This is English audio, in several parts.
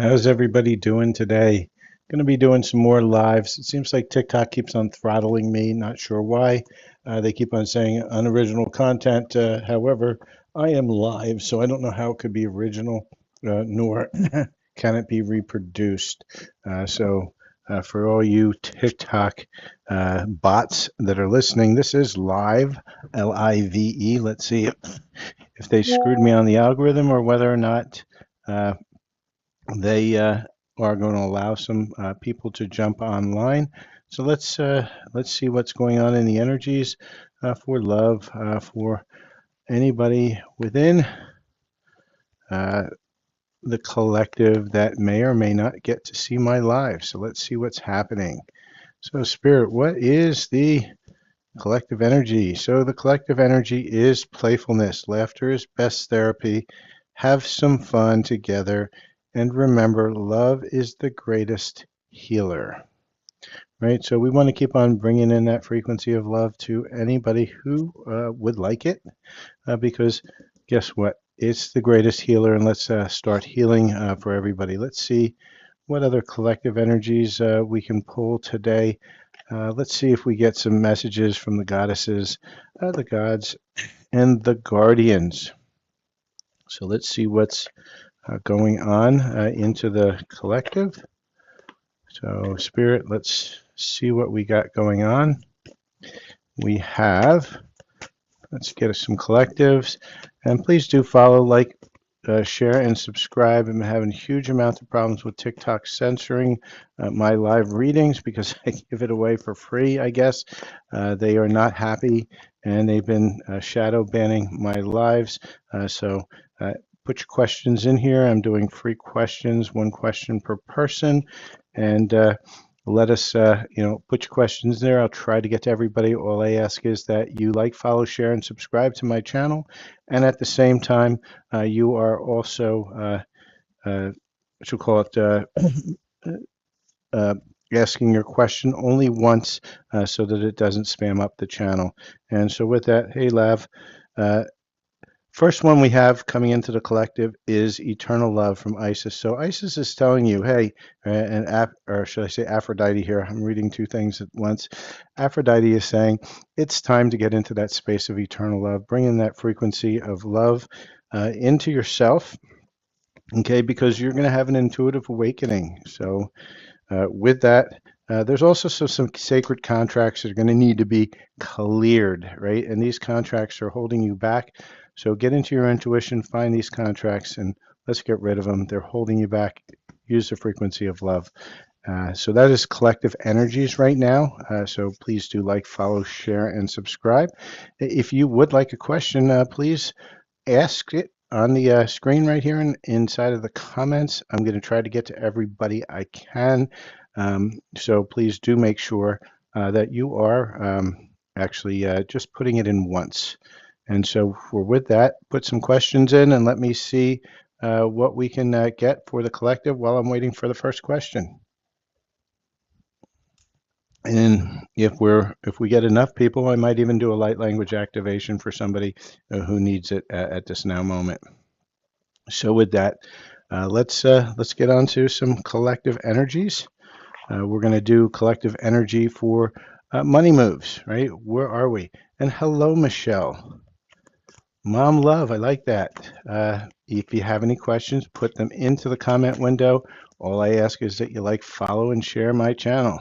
How's everybody doing today? Going to be doing some more lives. It seems like TikTok keeps on throttling me. Not sure why. They keep on saying unoriginal content. However, I am live, so I don't know how it could be original, nor can it be reproduced. For all you TikTok bots that are listening, this is live, Live. Let's see if they screwed me on the algorithm or whether or not. They are going to allow some people to jump online. So let's see what's going on in the energies for love for anybody within uh, the collective that may or may not get to see my live. So let's see what's happening. So Spirit, what is the collective energy? So the collective energy is playfulness. Laughter is best therapy. Have some fun together. And remember, love is the greatest healer, right? So we want to keep on bringing in that frequency of love to anybody who would like it, because guess what? It's the greatest healer, and let's start healing for everybody. Let's see what other collective energies we can pull today. Let's see if we get some messages from the goddesses, the gods, and the guardians. So let's see what's going on into the collective. So, Spirit, let's see what we got going on. We have, let's get us some collectives. And please do follow, like, share, and subscribe. I'm having huge amounts of problems with TikTok censoring my live readings because I give it away for free, I guess. They are not happy, and they've been shadow banning my lives. Put your questions in here. I'm doing free questions, one question per person. And let us, put your questions there. I'll try to get to everybody. All I ask is that you like, follow, share, and subscribe to my channel. And at the same time, you are also, what you call it, uh, asking your question only once so that it doesn't spam up the channel. And so with that, hey, Lav, uh, first one we have coming into the collective is Eternal Love from Isis. So Isis is telling you, hey, or should I say Aphrodite here? I'm reading two things at once. Aphrodite is saying it's time to get into that space of eternal love, bring in that frequency of love into yourself, okay, because you're going to have an intuitive awakening. So with that, there's also some sacred contracts that are going to need to be cleared, right? And these contracts are holding you back. So get into your intuition, find these contracts, and let's get rid of them. They're holding you back. Use the frequency of love. So that is collective energies right now. So please do like, follow, share, and subscribe. If you would like a question, please ask it on the screen right here inside of the comments. I'm going to try to get to everybody I can. So please do make sure that you are actually just putting it in once. And so with that, put some questions in and let me see what we can get for the collective while I'm waiting for the first question. And if we get enough people, I might even do a light language activation for somebody who needs it at this now moment. So with that, let's get on to some collective energies. We're going to do collective energy for money moves, right? Where are we? And hello, Michelle. Mom love, I like that. If you have any questions, put them into the comment window. All I ask is that you like, follow, and share my channel.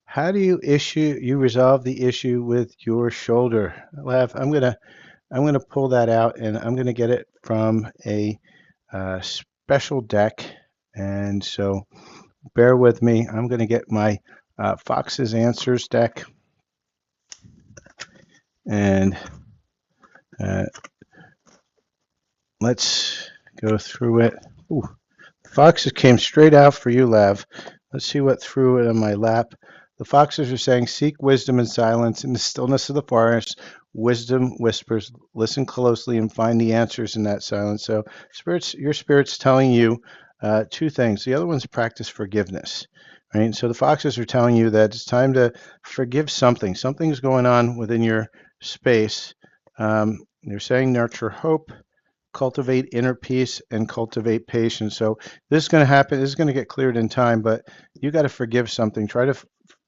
How do you resolve the issue with your shoulder? Lav, I'm gonna pull that out and I'm gonna get it from a special deck. And so bear with me. I'm gonna get my Fox's Answers deck, and let's go through it. Ooh, Foxes came straight out for you, Lav. Let's see what threw it on my lap. The foxes are saying, seek wisdom in silence in the stillness of the forest. Wisdom whispers, listen closely and find the answers in that silence. So your spirit's telling you two things. The other one's practice forgiveness, right? So the foxes are telling you that it's time to forgive something. Something's going on within your space. They're saying nurture hope, cultivate inner peace and cultivate patience. So this is going to happen. This is going to get cleared in time, but you got to forgive something. Try to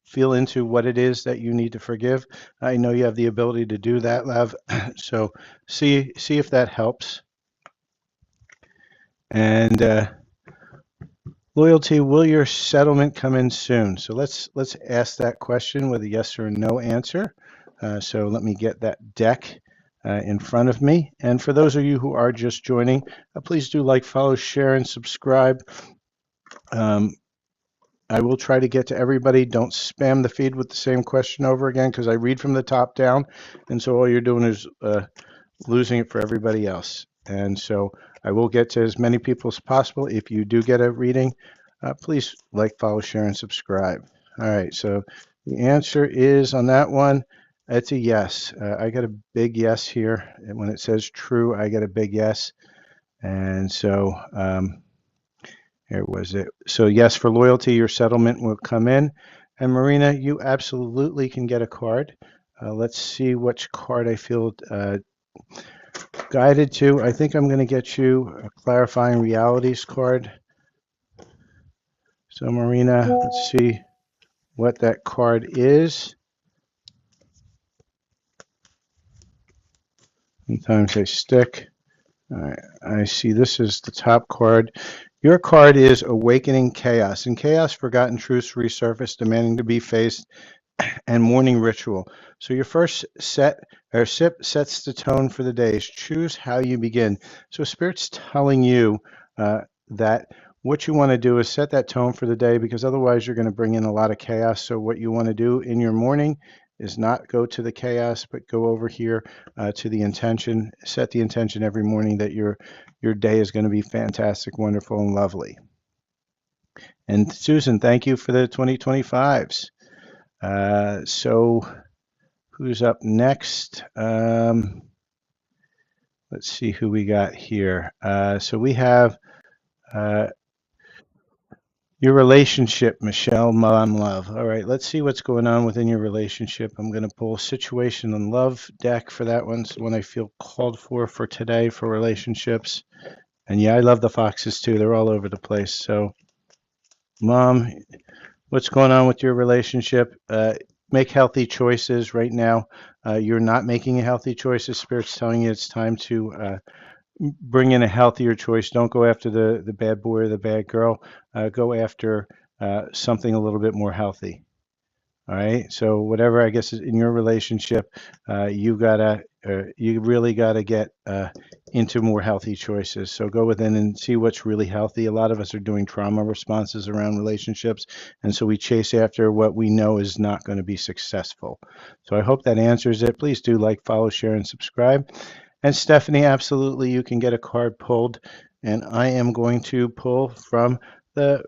feel into what it is that you need to forgive. I know you have the ability to do that, Lev. So see if that helps. And loyalty, will your settlement come in soon? So let's ask that question with a yes or no answer. So let me get that deck in front of me. And for those of you who are just joining, please do like, follow, share, and subscribe. I will try to get to everybody. Don't spam the feed with the same question over again because I read from the top down. And so all you're doing is losing it for everybody else. And so I will get to as many people as possible. If you do get a reading, please like, follow, share, and subscribe. All right, so the answer is on that one, it's a yes. I got a big yes here. And when it says true, I get a big yes. And so here was it. So yes, for loyalty, your settlement will come in. And Marina, you absolutely can get a card. Let's see which card I feel guided to. I think I'm going to get you a clarifying realities card. So Marina, let's see what that card is. Sometimes they stick. All right, I see this is the top card. Your card is Awakening Chaos. In chaos, forgotten truths resurface, demanding to be faced, and morning ritual. So your first set or sip sets the tone for the day. Choose how you begin. So Spirit's telling you that what you want to do is set that tone for the day, because otherwise you're going to bring in a lot of chaos. So what you want to do in your morning is not go to the chaos, but go over here to the intention. Set the intention every morning that your day is going to be fantastic, wonderful, and lovely. And Susan, thank you for the 2025s. So who's up next? Let's see who we got here. So we have your relationship, Michelle, Mom Love. All right, let's see what's going on within your relationship. I'm going to pull Situation and Love deck for that one. It's the one I feel called for today for relationships. And yeah, I love the foxes too. They're all over the place. So, Mom, what's going on with your relationship? Make healthy choices right now. You're not making healthy choices. Spirit's telling you it's time to bring in a healthier choice. Don't go after the bad boy or the bad girl. Go after something a little bit more healthy. All right. So whatever I guess is in your relationship, you really gotta get into more healthy choices. So go within and see what's really healthy. A lot of us are doing trauma responses around relationships, and so we chase after what we know is not going to be successful. So I hope that answers it. Please do like, follow, share, and subscribe. And Stephanie, absolutely, you can get a card pulled, and I am going to pull from the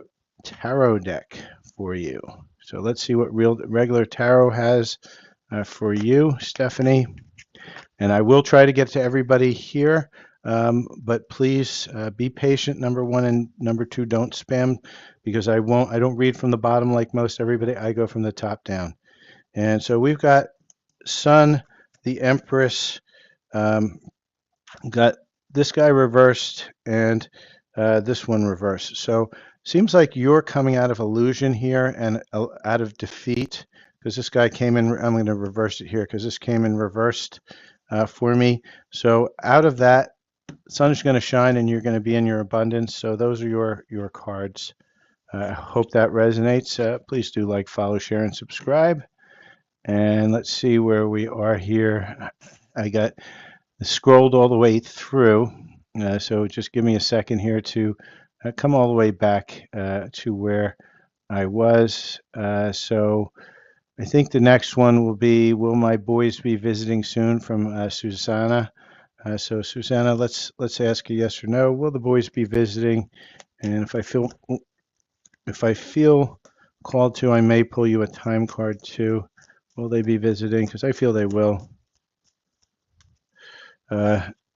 tarot deck for you. So let's see what regular tarot has for you, Stephanie. And I will try to get to everybody here, but please be patient, number one, and number two, don't spam, because I don't read from the bottom like most everybody. I go from the top down. And so we've got Sun, the Empress, got this guy reversed, and this one reversed. So seems like you're coming out of illusion here and out of defeat, because this guy came in. I'm going to reverse it here because this came in reversed for me. So out of that, sun's going to shine and you're going to be in your abundance. So those are your cards. I hope that resonates. Please do like, follow, share, and subscribe. And let's see where we are here. I got scrolled all the way through. So just give me a second here to come all the way back to where I was. So I think the next one will be, will my boys be visiting soon, from Susanna. So Susanna, let's ask a yes or no. Will the boys be visiting? And if I feel called to, I may pull you a time card too. Will they be visiting? Because I feel they will.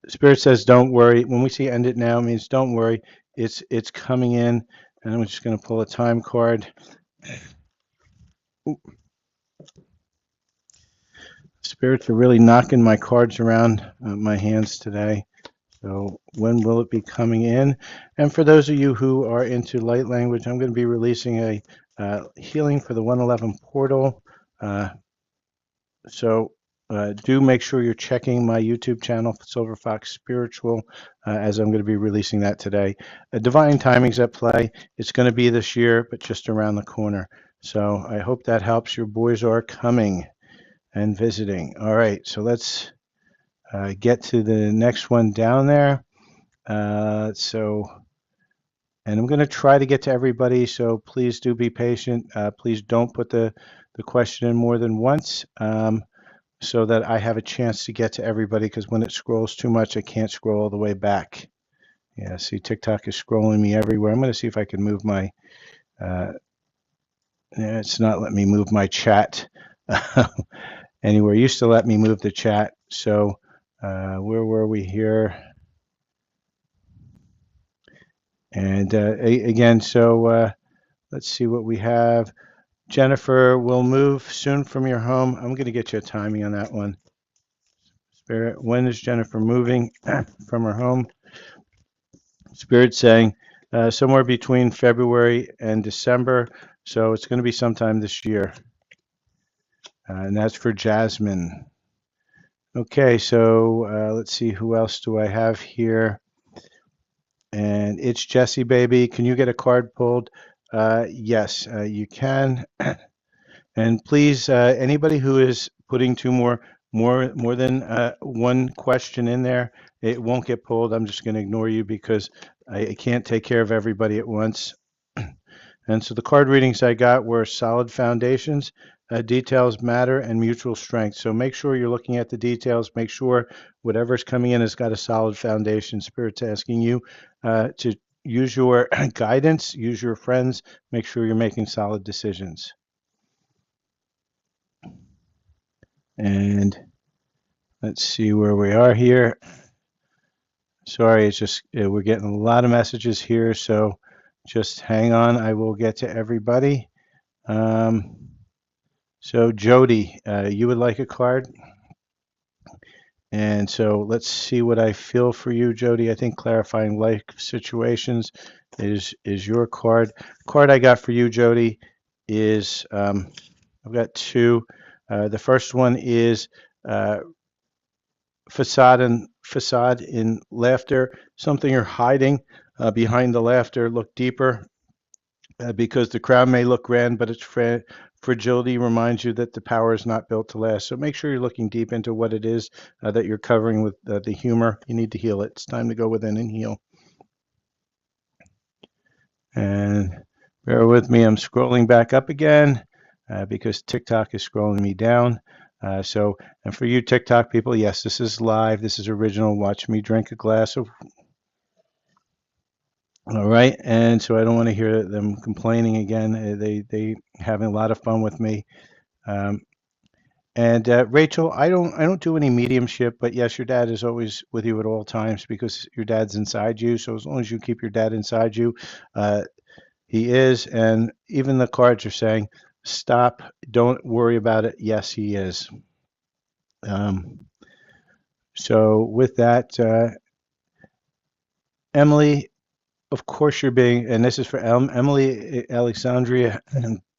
Spirit says, don't worry. When we see end it now, it means don't worry. It's coming in. And I'm just going to pull a time card. Ooh. Spirits are really knocking my cards around my hands today. So when will it be coming in? And for those of you who are into light language, I'm going to be releasing a healing for the 111 portal. Uh, so do make sure you're checking my YouTube channel, Silver Fox Spiritual, as I'm going to be releasing that today. Divine timing's at play. It's going to be this year, but just around the corner. So I hope that helps. Your boys are coming and visiting. All right, so let's get to the next one down there. And I'm going to try to get to everybody, so please do be patient. Please don't put the question in more than once. So that I have a chance to get to everybody, because when it scrolls too much, I can't scroll all the way back. Yeah, see, TikTok is scrolling me everywhere. I'm going to see if I can move my, it's not letting me move my chat anywhere. It used to let me move the chat. So where were we here? And again, so let's see what we have. Jennifer will move soon from your home. I'm going to get you a timing on that one. Spirit, when is Jennifer moving from her home? Spirit saying somewhere between February and December. So it's going to be sometime this year. And that's for Jasmine. Okay, so let's see, who else do I have here? And it's Jesse, baby. Can you get a card pulled? Yes, you can. And please, anybody who is putting more than one question in there, it won't get pulled. I'm just going to ignore you because I can't take care of everybody at once. And so the card readings I got were solid foundations, details matter, and mutual strength. So make sure you're looking at the details. Make sure whatever's coming in has got a solid foundation. Spirit's asking you to use your guidance, use your friends, make sure you're making solid decisions. And let's see where we are here. Sorry, it's just we're getting a lot of messages here, so just hang on. I will get to everybody. So Jody, you would like a card? And so let's see what I feel for you, Jody. I think clarifying life situations is your card. Card I got for you, Jody, is I've got two. The first one is facade in laughter. Something you're hiding behind the laughter. Look deeper. Because the crown may look grand, but its fragility reminds you that the power is not built to last. So make sure you're looking deep into what it is that you're covering with the humor. You need to heal it. It's time to go within and heal. And bear with me, I'm scrolling back up again because TikTok is scrolling me down. And for you TikTok people, yes, this is live. This is original. Watch me drink a glass of. All right, and so I don't want to hear them complaining again. They having a lot of fun with me. And Rachel, I don't do any mediumship, but yes, your dad is always with you at all times because your dad's inside you. So as long as you keep your dad inside you, he is. And even the cards are saying, stop, don't worry about it. Yes, he is. So with that, Emily, of course you're being, and this is for Emily Alexandria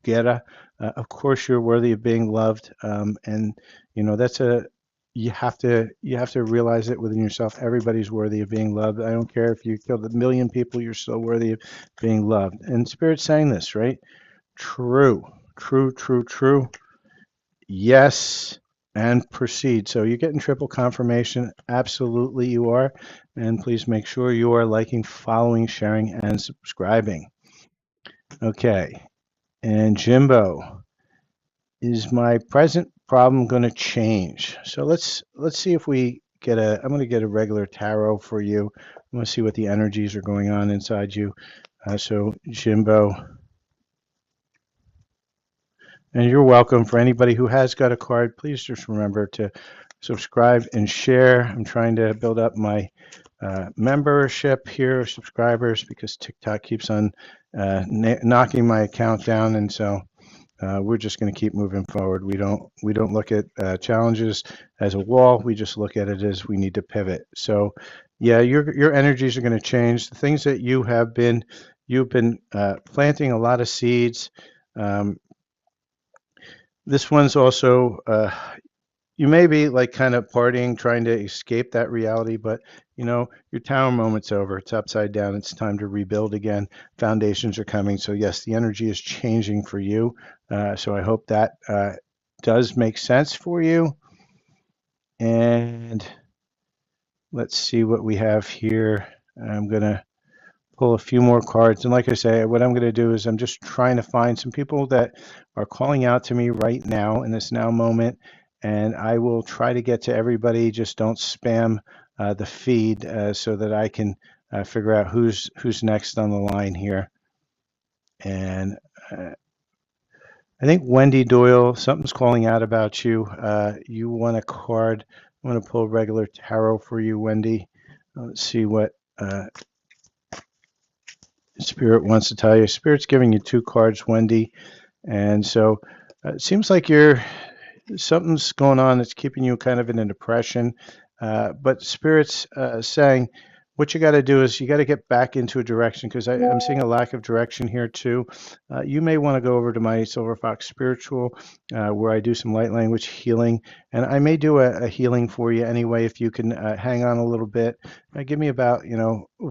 Guerra. Of course you're worthy of being loved, and that's you have to realize it within yourself. Everybody's worthy of being loved. I don't care if you killed 1 million people, you're still worthy of being loved. And Spirit's saying this, right? True, true, true, true. Yes, and proceed. So you're getting triple confirmation. Absolutely, you are. And please make sure you are liking, following, sharing, and subscribing. Okay. And Jimbo, is my present problem going to change? So let's see if we get I'm going to get a regular tarot for you. I'm going to see what the energies are going on inside you. So Jimbo, and you're welcome. For anybody who has got a card, please just remember to subscribe and share. I'm trying to build up my membership here, subscribers, because TikTok keeps on knocking my account down, and so we're just going to keep moving forward. We don't look at challenges as a wall. We just look at it as we need to pivot. So Yeah, your energies are going to change. The things that you've been planting a lot of seeds. Um, this one's also you may be like kind of partying, trying to escape that reality, but your tower moment's over. It's upside down. It's time to rebuild again. Foundations are coming. So yes, the energy is changing for you. So I hope that does make sense for you. And let's see what we have here. I'm gonna pull a few more cards. And like I say, what I'm going to do is I'm just trying to find some people that are calling out to me right now in this now moment. And I will try to get to everybody. Just don't spam the feed so that I can figure out who's next on the line here. And I think Wendy Doyle, something's calling out about you. You want a card. I'm going to pull regular tarot for you, Wendy. Let's see what Spirit wants to tell you. Spirit's giving you two cards, Wendy. And so it seems like something's going on that's keeping you kind of in a depression. But Spirit's saying what you got to do is you got to get back into a direction because I'm seeing a lack of direction here too. You may want to go over to my Silver Fox Spiritual where I do some light language healing. And I may do a healing for you anyway if you can hang on a little bit. Give me about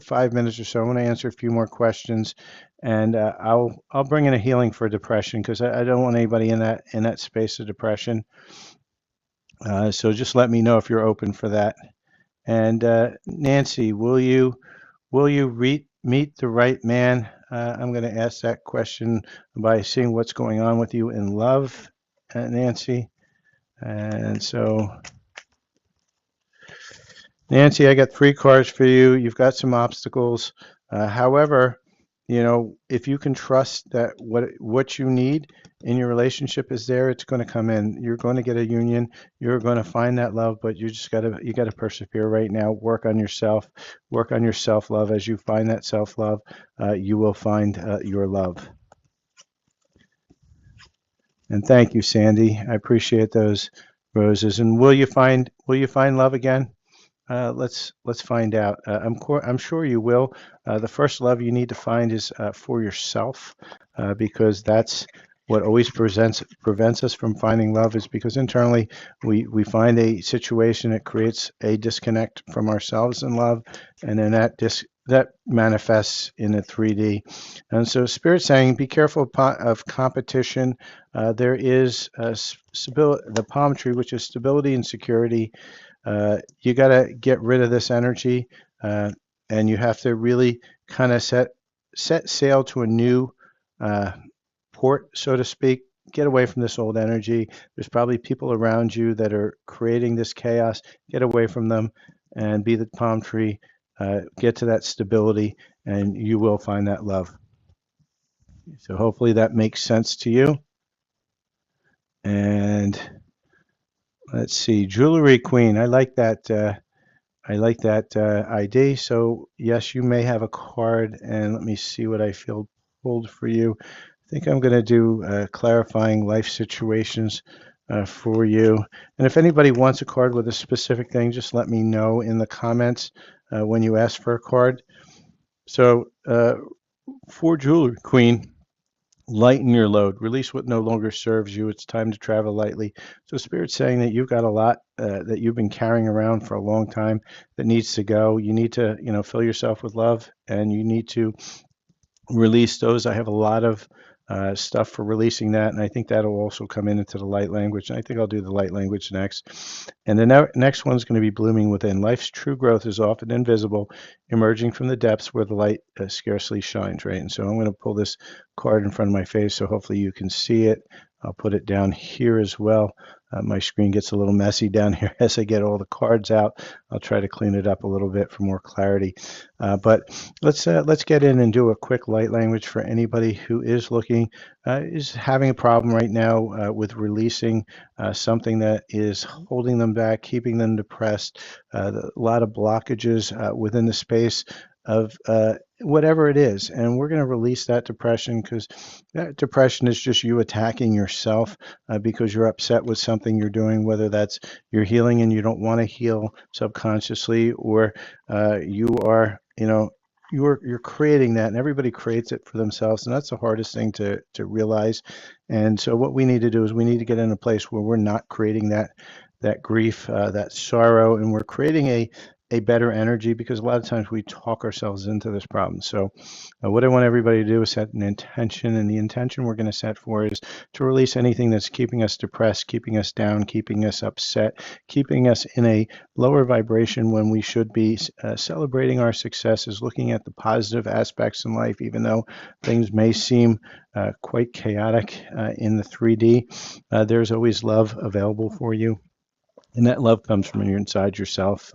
5 minutes or so. I want to answer a few more questions, and I'll bring in a healing for depression because I don't want anybody in that space of depression. So just let me know if you're open for that. And Nancy, will you meet the right man? I'm going to ask that question by seeing what's going on with you in love, Nancy. And so, Nancy, I got three cards for you. You've got some obstacles. However, if you can trust that what you need in your relationship is there, it's going to come in. You're going to get a union. You're going to find that love, but you got to persevere right now. Work on yourself. Work on your self-love. As you find that self-love, you will find your love. And thank you, Sandy. I appreciate those roses. And will you find love again? Let's find out. I'm sure you will. The first love you need to find is for yourself, because that's what always prevents us from finding love is because internally we find a situation that creates a disconnect from ourselves in love, and then that manifests in a 3D. And so Spirit's saying, be careful of competition. There is the palm tree, which is stability and security. You got to get rid of this energy, and you have to really kind of set sail to a new uh, port, so to speak. Get away from this old energy. There's probably people around you that are creating this chaos. Get away from them and be the palm tree. Get to that stability, and you will find that love. So hopefully that makes sense to you. And let's see, Jewelry Queen. I like that. ID. So yes, you may have a card, and let me see what I feel pulled for you. I think I'm going to do clarifying life situations for you. And if anybody wants a card with a specific thing, just let me know in the comments when you ask for a card. So for Jewelry Queen, lighten your load, release what no longer serves you. It's time to travel lightly. So Spirit's saying that you've got a lot that you've been carrying around for a long time that needs to go. You need to fill yourself with love, and you need to release those. I have a lot of stuff for releasing that, and I think that'll also come into the light language. And I think I'll do the light language next. And the next one's going to be blooming within. Life's true growth is often invisible, emerging from the depths where the light scarcely shines, right? And so I'm going to pull this card in front of my face, so hopefully you can see it. I'll put it down here as well. My screen gets a little messy down here as I get all the cards out. I'll try to clean it up a little bit for more clarity. But let's get in and do a quick light language for anybody who is is having a problem right now with releasing something that is holding them back, keeping them depressed. A lot of blockages within the space whatever it is, and we're going to release that depression, because that depression is just you attacking yourself because you're upset with something you're doing, whether that's you're healing and you don't want to heal subconsciously, or you are, you're creating that, and everybody creates it for themselves, and that's the hardest thing to realize. And so what we need to do is we need to get in a place where we're not creating that grief, that sorrow, and we're creating a better energy, because a lot of times we talk ourselves into this problem. So what I want everybody to do is set an intention, and the intention we're going to set for is to release anything that's keeping us depressed, keeping us down, keeping us upset, keeping us in a lower vibration, when we should be celebrating our successes, looking at the positive aspects in life, even though things may seem quite chaotic in the 3D. There's always love available for you. And that love comes from inside yourself,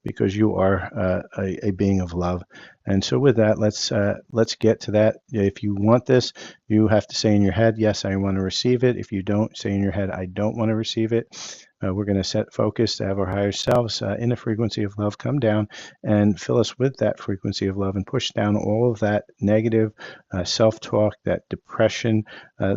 because you are a being of love. And so with that, let's get to that. If you want this, you have to say in your head, yes, I want to receive it. If you don't, say in your head, I don't want to receive it. We're going to set focus to have our higher selves in the frequency of love come down and fill us with that frequency of love, and push down all of that negative self-talk, that depression,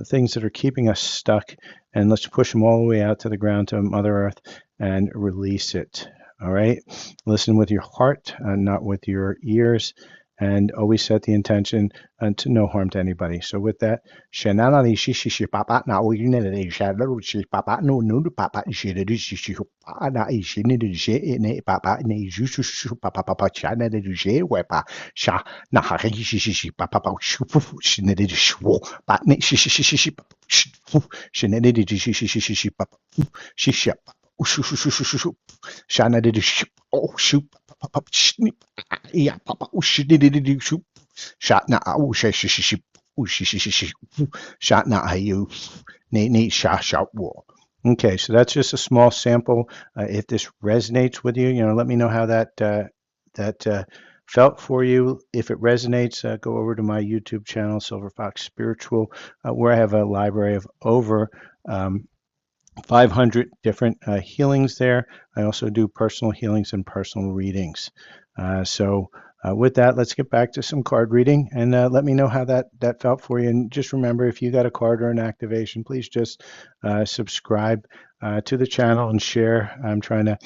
things that are keeping us stuck. And let's push them all the way out to the ground, to Mother Earth, and release it. All right. Listen with your heart, not with your ears, and always set the intention to no harm to anybody. So with that, Shana did shoot. Oh, shoot. Yeah, papa. Shoot. Shot na. Oh, she. Shot na. You. Nate. Shot. War. Okay, so that's just a small sample. If this resonates with you, let me know how that felt for you. If it resonates, go over to my YouTube channel, Silver Fox Spiritual, where I have a library of over 500 different healings there. I also do personal healings and personal readings. So with that, let's get back to some card reading, and let me know how that felt for you. And just remember, if you got a card or an activation, please just subscribe to the channel and share. I'm trying to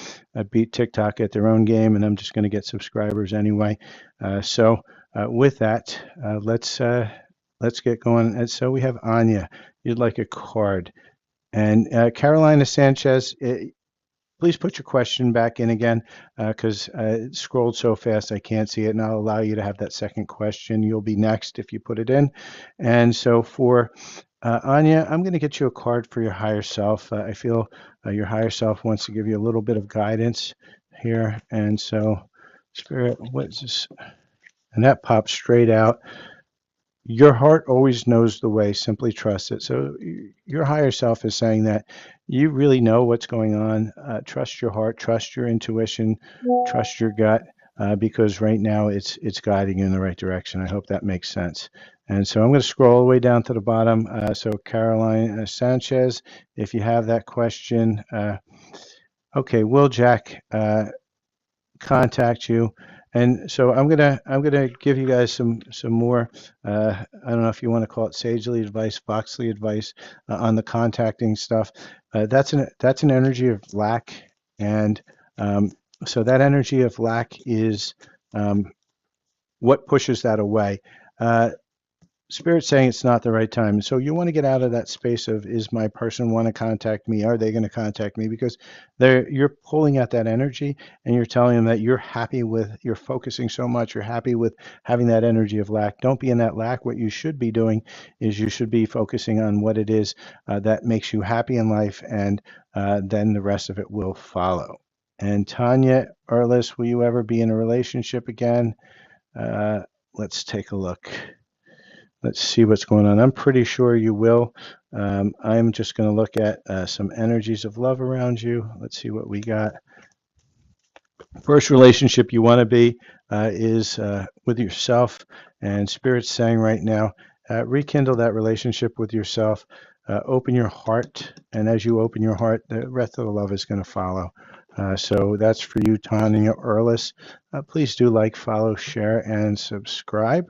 beat TikTok at their own game, and I'm just going to get subscribers anyway. So with that, let's get going. And so we have Anya. You'd like a card. And Carolina Sanchez, please put your question back in again, because it scrolled so fast I can't see it, and I'll allow you to have that second question. You'll be next if you put it in. And so for Anya, I'm going to get you a card for your higher self. I feel your higher self wants to give you a little bit of guidance here. And so, Spirit, what is this? And that pops straight out. Your heart always knows the way. Simply trust it. So your higher self is saying that you really know what's going on. Trust your heart, trust your intuition, trust your gut, because right now it's guiding you in the right direction. I hope that makes sense. And so I'm going to scroll all the way down to the bottom. So Caroline Sanchez, if you have that question, okay, will Jack contact you? And so I'm gonna give you guys some more. I don't know if you want to call it sagely advice, Foxley advice on the contacting stuff. That's an energy of lack, and so that energy of lack is what pushes that away. Spirit's saying it's not the right time. So you want to get out of that space of, is my person want to contact me? Are they going to contact me? Because you're pulling out that energy, and you're telling them that you're happy with, you're focusing so much, you're happy with having that energy of lack. Don't be in that lack. What you should be doing is you should be focusing on what it is that makes you happy in life, and then the rest of it will follow. And Tanya Erlis, will you ever be in a relationship again? Let's take a look. Let's see what's going on. I'm pretty sure you will. I'm just going to look at some energies of love around you. Let's see what we got. First relationship you want to be is with yourself. And Spirit's saying right now, rekindle that relationship with yourself. Open your heart. And as you open your heart, the rest of the love is going to follow. So that's for you, Tanya Earlis. Please do like, follow, share, and subscribe.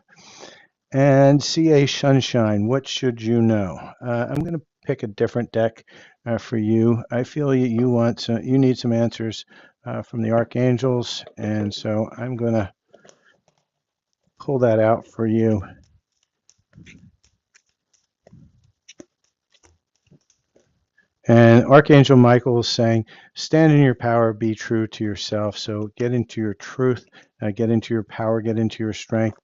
And CA Sunshine, what should you know? I'm going to pick a different deck for you. I feel you need some answers from the archangels, and so I'm going to pull that out for you. And Archangel Michael is saying, stand in your power, be true to yourself. So get into your truth, get into your power, get into your strength,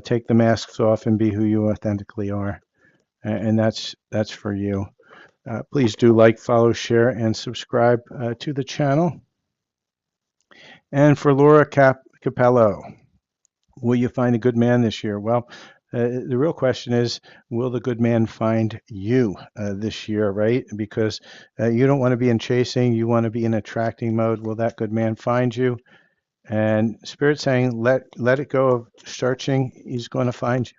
take the masks off and be who you authentically are. And that's for you. Please do like, follow, share, and subscribe to the channel. And for Laura Capello, will you find a good man this year? Well, the real question is, will the good man find you this year, right? Because you don't want to be in chasing, you want to be in attracting mode. Will that good man find you? And Spirit saying, let it go of searching. He's going to find you.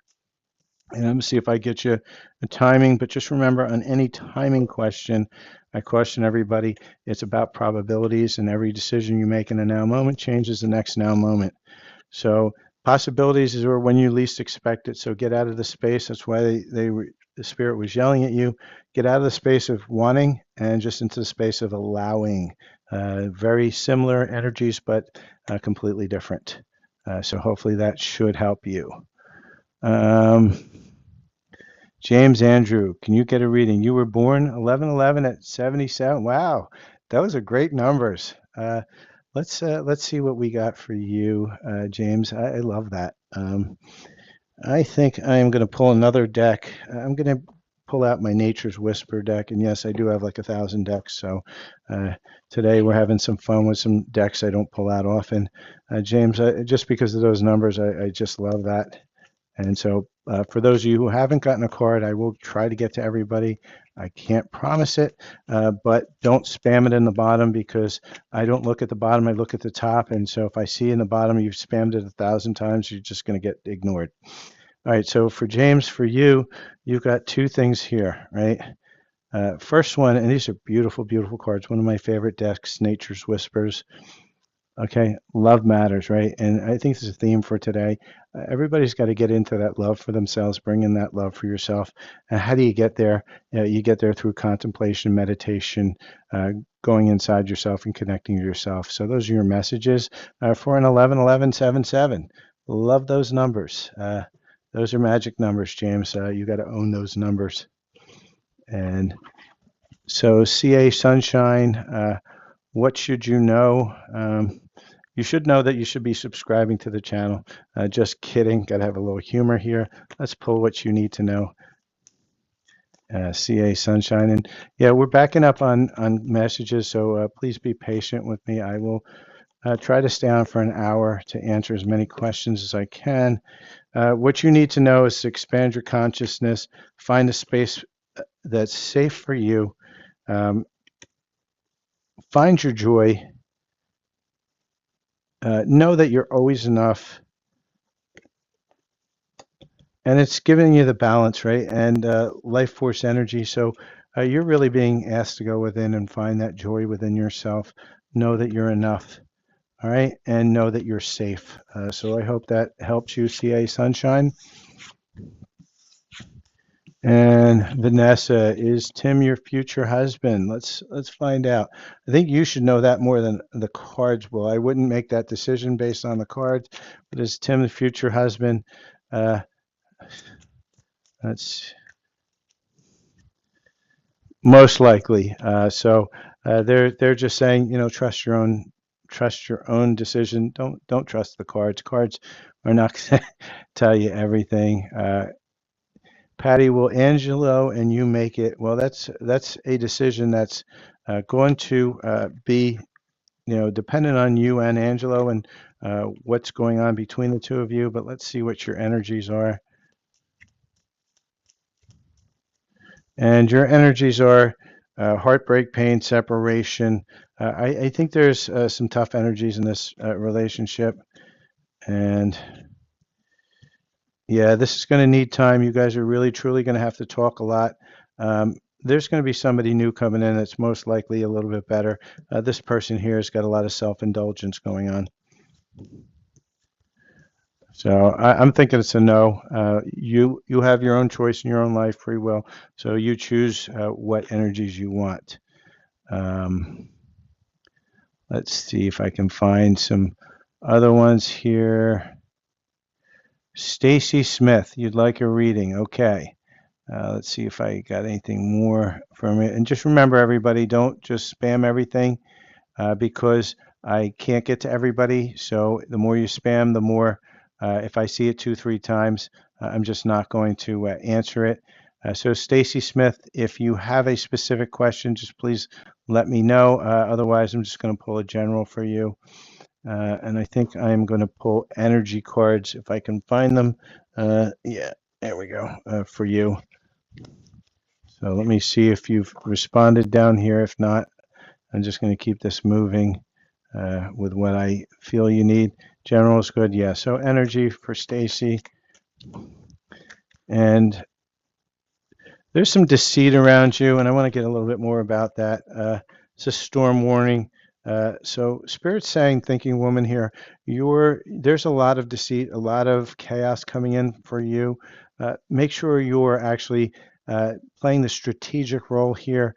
And I'm going to see if I get you a timing, but just remember on any timing question, I caution everybody, it's about probabilities, and every decision you make in a now moment changes the next now moment. So possibilities are when you least expect it. So get out of the space. That's why the Spirit was yelling at you. Get out of the space of wanting and just into the space of allowing. Very similar energies, but completely different. So hopefully that should help you. James Andrew, can you get a reading? You were born 11/11 at 77. Wow, those are great numbers. Let's see what we got for you, James. I love that. I think I am going to pull another deck. I'm going to pull out my Nature's Whisper deck, and yes, I do have like 1,000 decks. So today we're having some fun with some decks I don't pull out often. James, just because of those numbers, I just love that. And so for those of you who haven't gotten a card, I will try to get to everybody. I can't promise it, but don't spam it in the bottom because I don't look at the bottom, I look at the top. And so if I see in the bottom you've spammed it 1,000 times, you're just going to get ignored. All right, so for James, for you, you've got two things here, right? First one, and these are beautiful, beautiful cards. One of my favorite decks, Nature's Whispers. Okay, love matters, right? And I think this is a theme for today. Everybody's got to get into that love for themselves, bring in that love for yourself. And how do you get there? You get there through contemplation, meditation, going inside yourself and connecting to yourself. So those are your messages for an 11-11-7-7. Love those numbers. Those are magic numbers, James. You got to own those numbers. And so CA Sunshine, what should you know? You should know that you should be subscribing to the channel. Just kidding. Got to have a little humor here. Let's pull what you need to know. CA Sunshine. And yeah, we're backing up on messages, so please be patient with me. I will try to stay on for an hour to answer as many questions as I can. What you need to know is to expand your consciousness, find a space that's safe for you, find your joy, know that you're always enough, and it's giving you the balance, right? And life force energy. So you're really being asked to go within and find that joy within yourself. Know that you're enough, all right? And know that you're safe. So I hope that helps you, CA Sunshine. And Vanessa, is Tim your future husband? Let's find out. I think you should know that more than the cards will. I wouldn't make that decision based on the cards, but is Tim the future husband? That's most likely. So they're just saying, trust your own decision. Don't trust the cards. Cards are not going to tell you everything. Patty, will Angelo and you make it? Well, that's a decision that's going to be, dependent on you and Angelo and what's going on between the two of you. But let's see what your energies are. And your energies are heartbreak, pain, separation. I think there's some tough energies in this relationship. And yeah, this is going to need time. You guys are really, truly going to have to talk a lot. there's going to be somebody new coming in that's most likely a little bit better. This person here has got a lot of self-indulgence going on. So I'm thinking it's a no. You have your own choice in your own life, free will. So you choose what energies you want. Um, let's see if I can find some other ones here. Stacy Smith, you'd like a reading? Okay. Let's see if I got anything more from it. And just remember, everybody, don't just spam everything because I can't get to everybody. So the more you spam, the more, if I see it 2, 3 times, I'm just not going to answer it. So Stacy Smith, if you have a specific question, just please let me know. Otherwise, I'm just going to pull a general for you. And I think I'm going to pull energy cards if I can find them. Yeah, there we go for you. So let me see if you've responded down here. If not, I'm just going to keep this moving with what I feel you need. General is good. Yeah. So energy for Stacy. And there's some deceit around you, and I want to get a little bit more about that. It's a storm warning. So Spirit's saying, thinking woman here, there's a lot of deceit, a lot of chaos coming in for you. Make sure you're actually playing the strategic role here.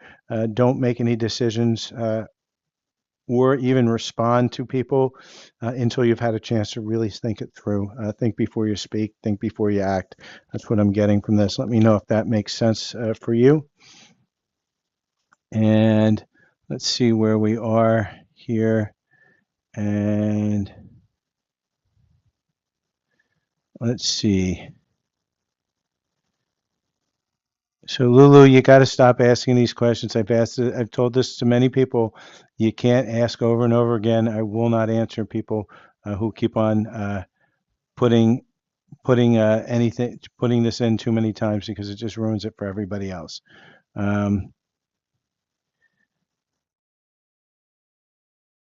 Don't make any decisions or even respond to people until you've had a chance to really think it through. Think before you speak, think before you act. That's what I'm getting from this. Let me know if that makes sense for you. And let's see where we are here. And let's see. So Lulu, you got to stop asking these questions. I've told this to many people. You can't ask over and over again. I will not answer people who keep on putting putting this in too many times because it just ruins it for everybody else.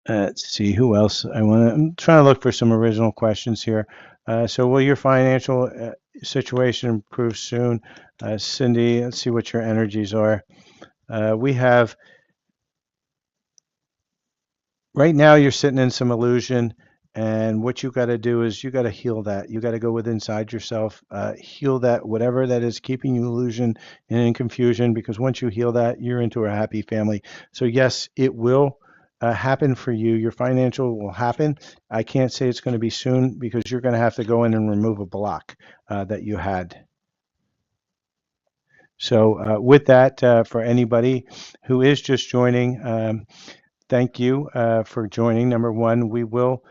Let's see who else I'm trying to look for some original questions here. So will your financial situation improve soon? Cindy, let's see what your energies are. We have right now you're sitting in some illusion, and what you got to do is you got to heal that. You got to go within inside yourself, heal that, whatever that is keeping you illusion and in confusion, because once you heal that, you're into a happy family. So yes, it will happen for you. Your financial will happen. I can't say it's going to be soon because you're going to have to go in and remove a block that you had. So with that, for anybody who is just joining, thank you for joining. Number one, we will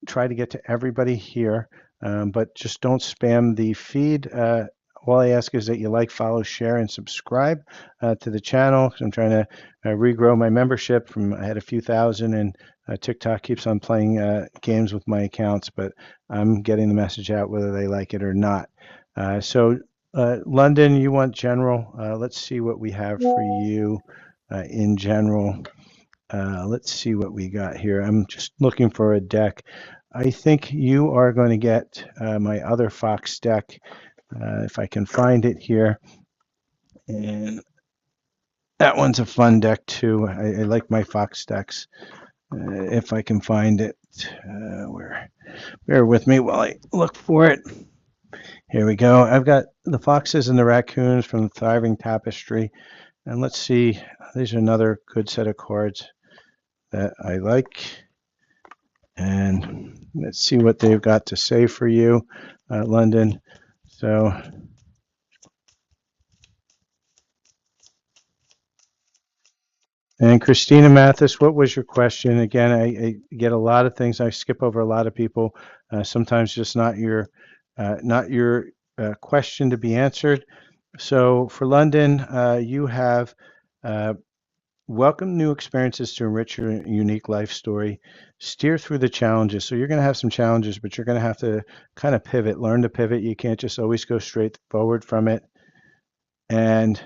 try to get to everybody here, but just don't spam the feed. All I ask is that you like, follow, share, and subscribe to the channel. I'm trying to regrow my membership from I had a few thousand, and TikTok keeps on playing games with my accounts, but I'm getting the message out whether they like it or not. London, you want general? Let's see what we have for you in general. Let's see what we got here. I'm just looking for a deck. I think you are going to get my other Fox deck, if I can find it here. And that one's a fun deck too. I like my Fox decks. If I can find it, bear with me while I look for it. Here we go. I've got the foxes and the raccoons from the Thriving Tapestry. And let's see, these are another good set of cards that I like. And let's see what they've got to say for you, London. So, and Christina Mathis, what was your question? Again, I get a lot of things. I skip over a lot of people. Sometimes just not your question to be answered. So for London, you have welcome new experiences to enrich your unique life story. Steer through the challenges. So you're going to have some challenges, but you're going to have to kind of pivot, learn to pivot. You can't just always go straight forward from it. And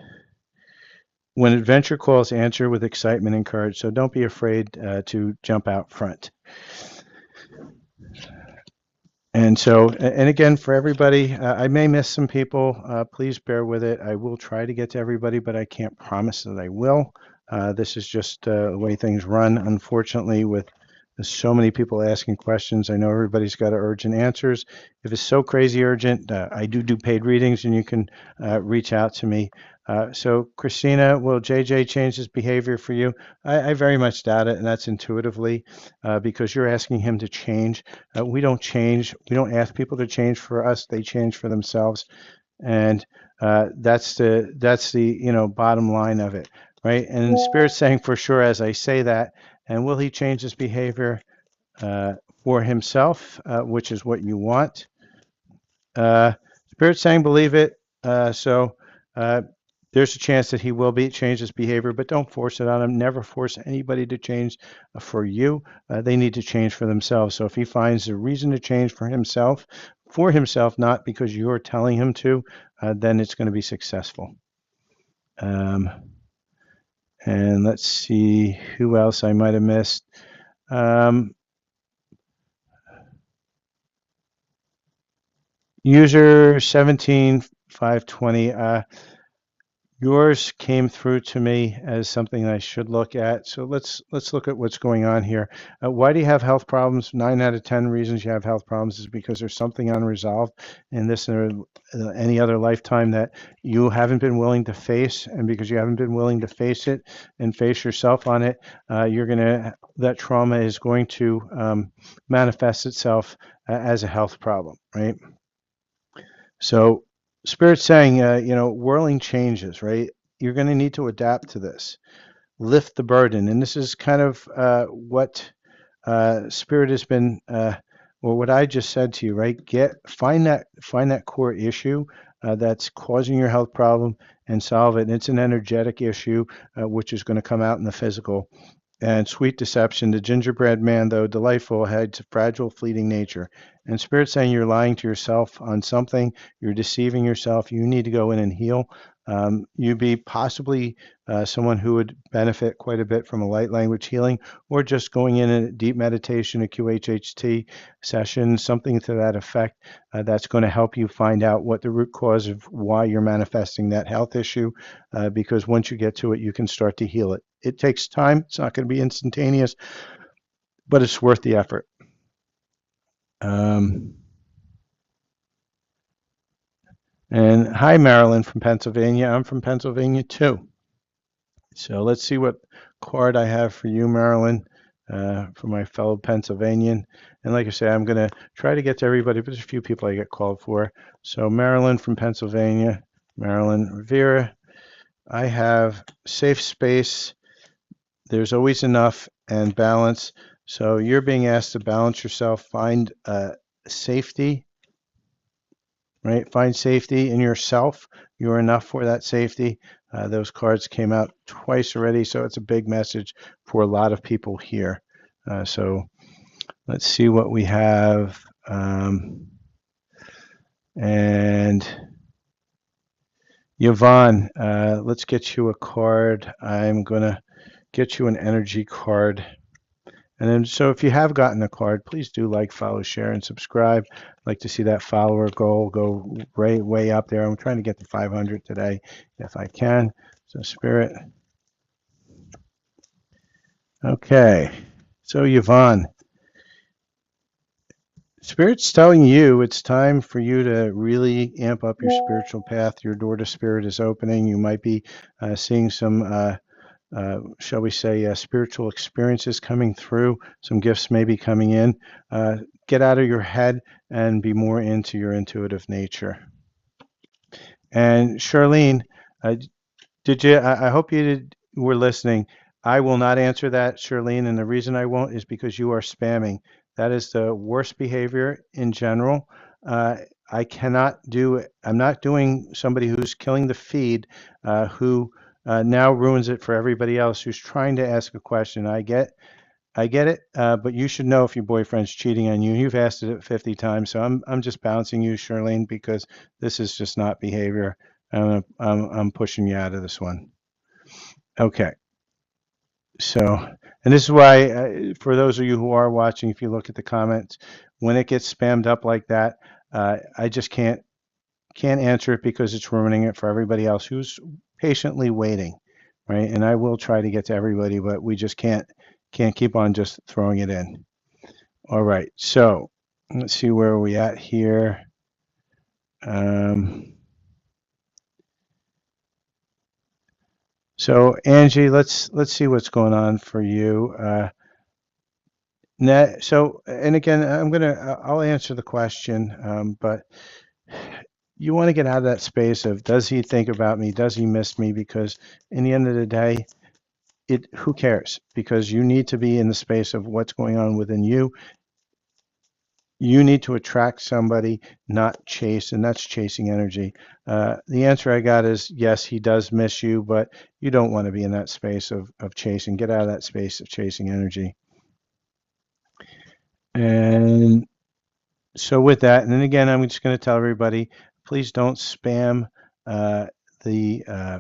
when adventure calls, answer with excitement and courage. So don't be afraid to jump out front. And so, and again, for everybody, I may miss some people. Please bear with it. I will try to get to everybody, but I can't promise that I will. This is just the way things run, unfortunately, with so many people asking questions. I know everybody's got urgent answers. If it's so crazy urgent, I do paid readings, and you can reach out to me. So, Christina, will JJ change his behavior for you? I very much doubt it, and that's intuitively because you're asking him to change. We don't change. We don't ask people to change for us. They change for themselves, and that's the bottom line of it, right? And Spirit's saying for sure as I say that. And will he change his behavior uh, for himself, which is what you want? Uh, Spirit's saying believe it. So there's a chance that he will change his behavior, but don't force it on him. Never force anybody to change for you. They need to change for themselves. So if he finds a reason to change for himself, not because you're telling him to, then it's going to be successful. Um, and let's see who else I might have missed. User 17520. Yours came through to me as something I should look at. So let's look at what's going on here. Why do you have health problems? 9 out of 10 reasons you have health problems is because there's something unresolved in this or any other lifetime that you haven't been willing to face, and because you haven't been willing to face it and face yourself on it, that trauma is going to manifest itself as a health problem, right? So Spirit's saying, whirling changes, right? You're going to need to adapt to this. Lift the burden. And this is kind of what Spirit has been, or what I just said to you, right? Find that core issue that's causing your health problem and solve it. And it's an energetic issue, which is going to come out in the physical. And sweet deception, the gingerbread man, though delightful, had a fragile, fleeting nature. And Spirit saying you're lying to yourself on something, you're deceiving yourself. You need to go in and heal. You'd be possibly someone who would benefit quite a bit from a light language healing, or just going in a deep meditation, a QHHT session, something to that effect. That's going to help you find out what the root cause of why you're manifesting that health issue. Because once you get to it, you can start to heal it. It takes time. It's not going to be instantaneous, but it's worth the effort. And hi, Marilyn from Pennsylvania. I'm from Pennsylvania too. So let's see what card I have for you, Marilyn, for my fellow Pennsylvanian. And like I say, I'm going to try to get to everybody, but there's a few people I get called for. So Marilyn from Pennsylvania, Marilyn Rivera. I have safe space. There's always enough and balance. So you're being asked to balance yourself, find safety, right? Find safety in yourself. You're enough for that safety. Those cards came out twice already, so it's a big message for a lot of people here. So let's see what we have. And Yvonne, let's get you a card. I'm going to get you an energy card. And then, so if you have gotten a card, please do like, follow, share, and subscribe. I'd like to see that follower goal go way up there. I'm trying to get to 500 today if I can. So Spirit. Okay. So Yvonne, Spirit's telling you it's time for you to really amp up your spiritual path. Your door to Spirit is opening. You might be seeing some shall we say, spiritual experiences coming through, some gifts maybe coming in. Get out of your head and be more into your intuitive nature. And Charlene, did you? I hope were listening. I will not answer that, Charlene, and the reason I won't is because you are spamming. That is the worst behavior in general. I cannot do it. I'm not doing somebody who's killing the feed, who now ruins it for everybody else who's trying to ask a question. I get it, but you should know if your boyfriend's cheating on you. You've asked it 50 times, so I'm just bouncing you, Charlene, because this is just not behavior. I'm pushing you out of this one. Okay. So, and this is why, for those of you who are watching, if you look at the comments, when it gets spammed up like that, I just can't answer it because it's ruining it for everybody else who's patiently waiting, right? And I will try to get to everybody, but we just can't keep on just throwing it in. All right, so let's see where are we at here. Um, so Angie, let's see what's going on for you. So, and again, I'll answer the question, but you want to get out of that space of does he think about me? Does he miss me? Because in the end of the day, who cares? Because you need to be in the space of what's going on within you. You need to attract somebody, not chase, and that's chasing energy. The answer I got is yes, he does miss you, but you don't want to be in that space of chasing. Get out of that space of chasing energy. And so with that, and then again, I'm just going to tell everybody, please don't uh, the uh,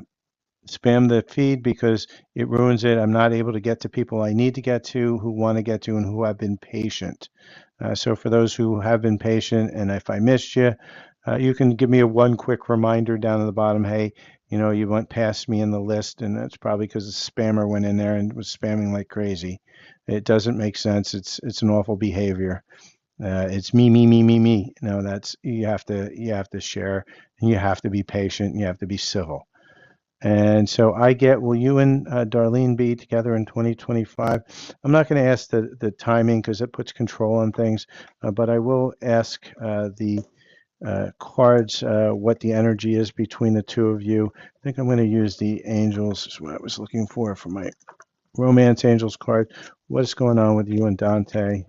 spam the feed because it ruins it. I'm not able to get to people I need to get to, who want to get to, and who have been patient. So for those who have been patient, and if I missed you, you can give me a one quick reminder down at the bottom. Hey, you went past me in the list, and that's probably because the spammer went in there and was spamming like crazy. It doesn't make sense. It's an awful behavior. It's me, me, me, me, me. No, that's you have to share, and you have to be patient, and you have to be civil. And so will you and Darlene be together in 2025? I'm not going to ask the timing because it puts control on things, but I will ask the cards what the energy is between the two of you. I think I'm going to use the angels, is what I was looking for my romance angels card. What's going on with you and Dante?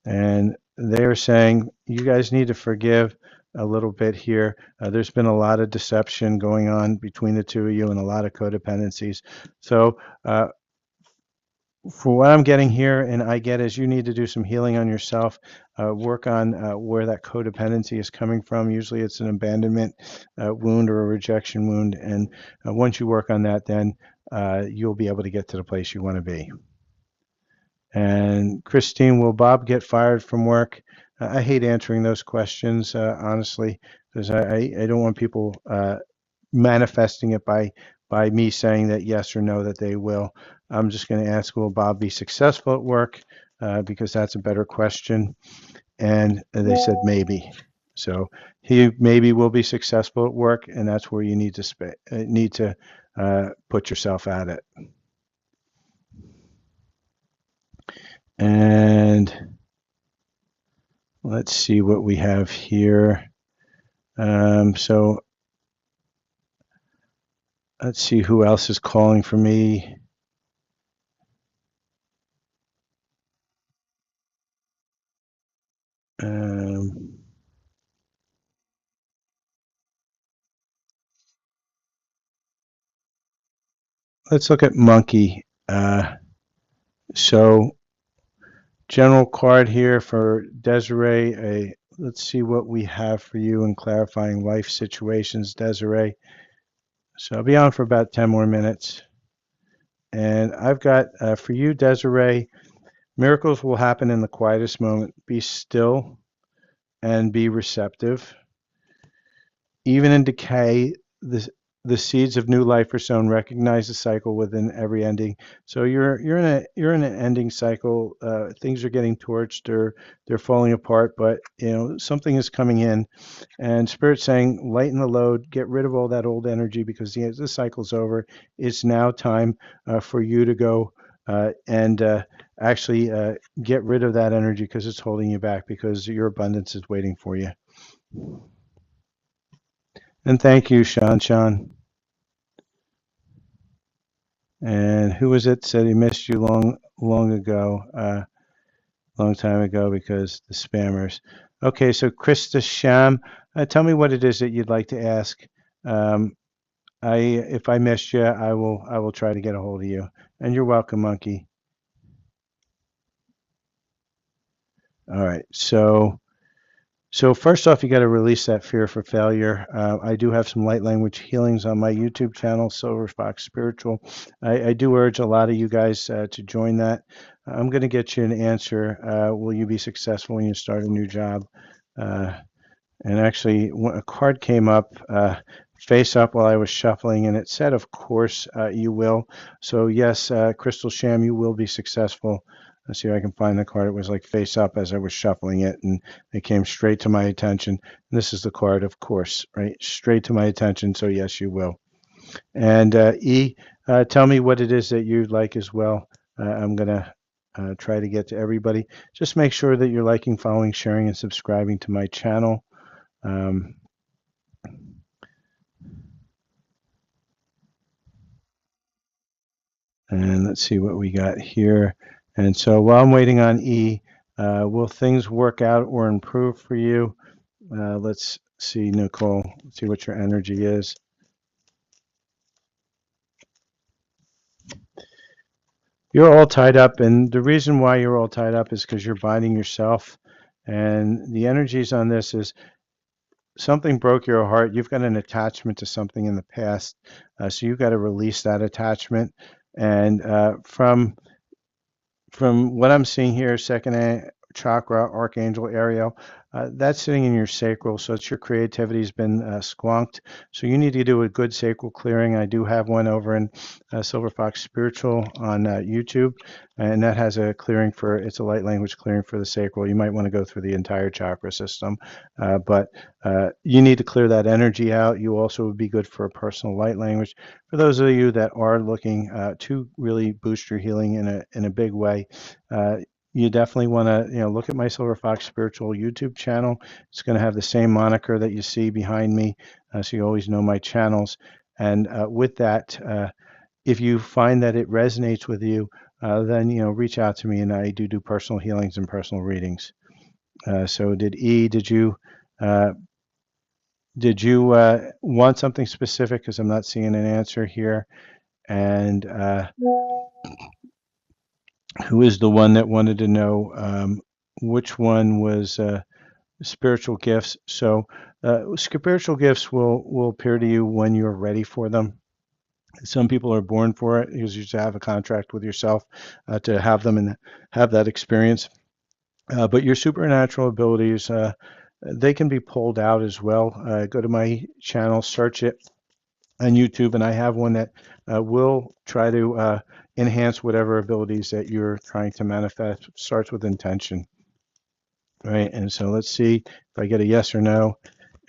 And they're saying you guys need to forgive a little bit here. There's been a lot of deception going on between the two of you and a lot of codependencies. So, for what I'm getting here, and I get is you need to do some healing on yourself, work on where that codependency is coming from. Usually it's an abandonment wound or a rejection wound. And once you work on that, then you'll be able to get to the place you want to be. And Christine, will Bob get fired from work? I hate answering those questions, honestly, because I don't want people manifesting it by me saying that yes or no that they will. I'm just going to ask, will Bob be successful at work? Because that's a better question. And they said maybe. So he maybe will be successful at work, and that's where you need to put yourself at it. And let's see what we have here. So let's see who else is calling for me. Let's look at Monkey. So general card here for Desiree. Let's see what we have for you in clarifying life situations, Desiree. So I'll be on for about 10 more minutes. And I've got for you, Desiree, miracles will happen in the quietest moment. Be still and be receptive. Even in decay, the seeds of new life are sown. Recognize the cycle within every ending. So you're in an ending cycle. Things are getting torched or they're falling apart, but something is coming in, and Spirit's saying lighten the load, get rid of all that old energy because the cycle's over. It's now time for you to go and actually get rid of that energy because it's holding you back because your abundance is waiting for you. And thank you, Sean. And who was it said he missed you long ago, long time ago because the spammers. Okay, so Krista Sham, tell me what it is that you'd like to ask. If I missed you, I will try to get a hold of you. And you're welcome, Monkey. All right, so So first off, you got to release that fear for failure. I do have some light language healings on my YouTube channel, Silver Fox Spiritual. I do urge a lot of you guys to join that. I'm going to get you an answer. Will you be successful when you start a new job? Uh, and actually, a card came up face up while I was shuffling, and it said, of course, you will. So, yes, Crystal Sham, you will be successful. Let's see if I can find the card. It was like face up as I was shuffling it, and it came straight to my attention. And this is the card, of course, right? Straight to my attention. So, yes, you will. And E, tell me what it is that you'd like as well. I'm going to try to get to everybody. Just make sure that you're liking, following, sharing, and subscribing to my channel. Um, and let's see what we got here. And so while I'm waiting on E, will things work out or improve for you? Let's see, Nicole. Let's see what your energy is. You're all tied up, and the reason why you're all tied up is because you're binding yourself. And the energies on this is something broke your heart. You've got an attachment to something in the past, so you've got to release that attachment. And from what I'm seeing here, second chakra, Archangel Ariel, that's sitting in your sacral, so it's your creativity has been squonked. So you need to do a good sacral clearing. I do have one over in Silver Fox Spiritual on YouTube, and that has a clearing for, it's a light language clearing for the sacral. You might want to go through the entire chakra system, but you need to clear that energy out. You also would be good for a personal light language. For those of you that are looking to really boost your healing in a big way, you definitely want to look at my Silver Fox Spiritual YouTube channel. It's going to have the same moniker that you see behind me, so you always know my channels. And with that, if you find that it resonates with you, then reach out to me, and I do personal healings and personal readings. So uh, did you want something specific? Because I'm not seeing an answer here. And who is the one that wanted to know which one was spiritual gifts? So spiritual gifts will appear to you when you're ready for them. Some people are born for it because you just have a contract with yourself to have them and have that experience. But your supernatural abilities, they can be pulled out as well. Go to my channel, search it on YouTube, and I have one that will try to enhance whatever abilities that you're trying to manifest. Starts with intention, right? And so let's see if I get a yes or no.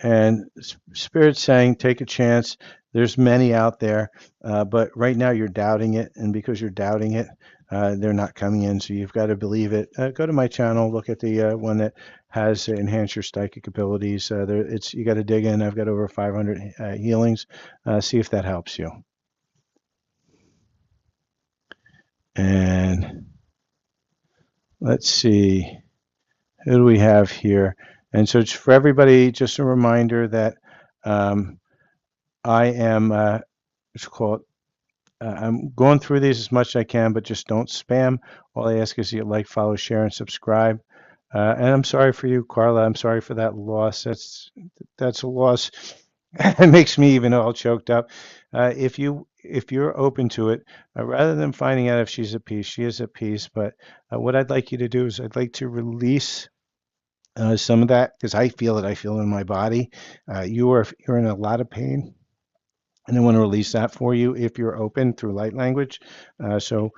And Spirit's saying, take a chance. There's many out there, but right now you're doubting it, and because you're doubting it, they're not coming in. So you've got to believe it. Go to my channel, look at the one that has enhance your psychic abilities. You got to dig in. I've got over 500 healings. See if that helps you. And let's see, who do we have here? And so for everybody, just a reminder that I am, what's it called? I'm going through these as much as I can, but just don't spam. All I ask is you like, follow, share, and subscribe. And I'm sorry for you, Carla. I'm sorry for that loss. That's a loss. It makes me even all choked up. If you're open to it, rather than finding out if she's at peace, she is at peace. But what I'd like you to do is I'd like to release some of that because I feel it. I feel it in my body. You're in a lot of pain. And I want to release that for you if you're open through light language. So,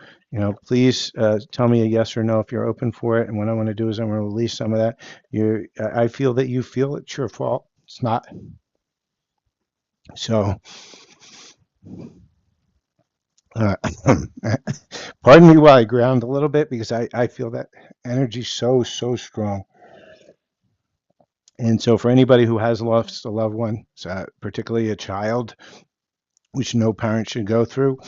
please tell me a yes or no if you're open for it. And what I want to do is I want to release some of that. I feel that you feel it's your fault. It's not. So, uh, pardon me while I ground a little bit because I feel that energy so, so strong. And so, for anybody who has lost a loved one, particularly a child, which no parent should go through,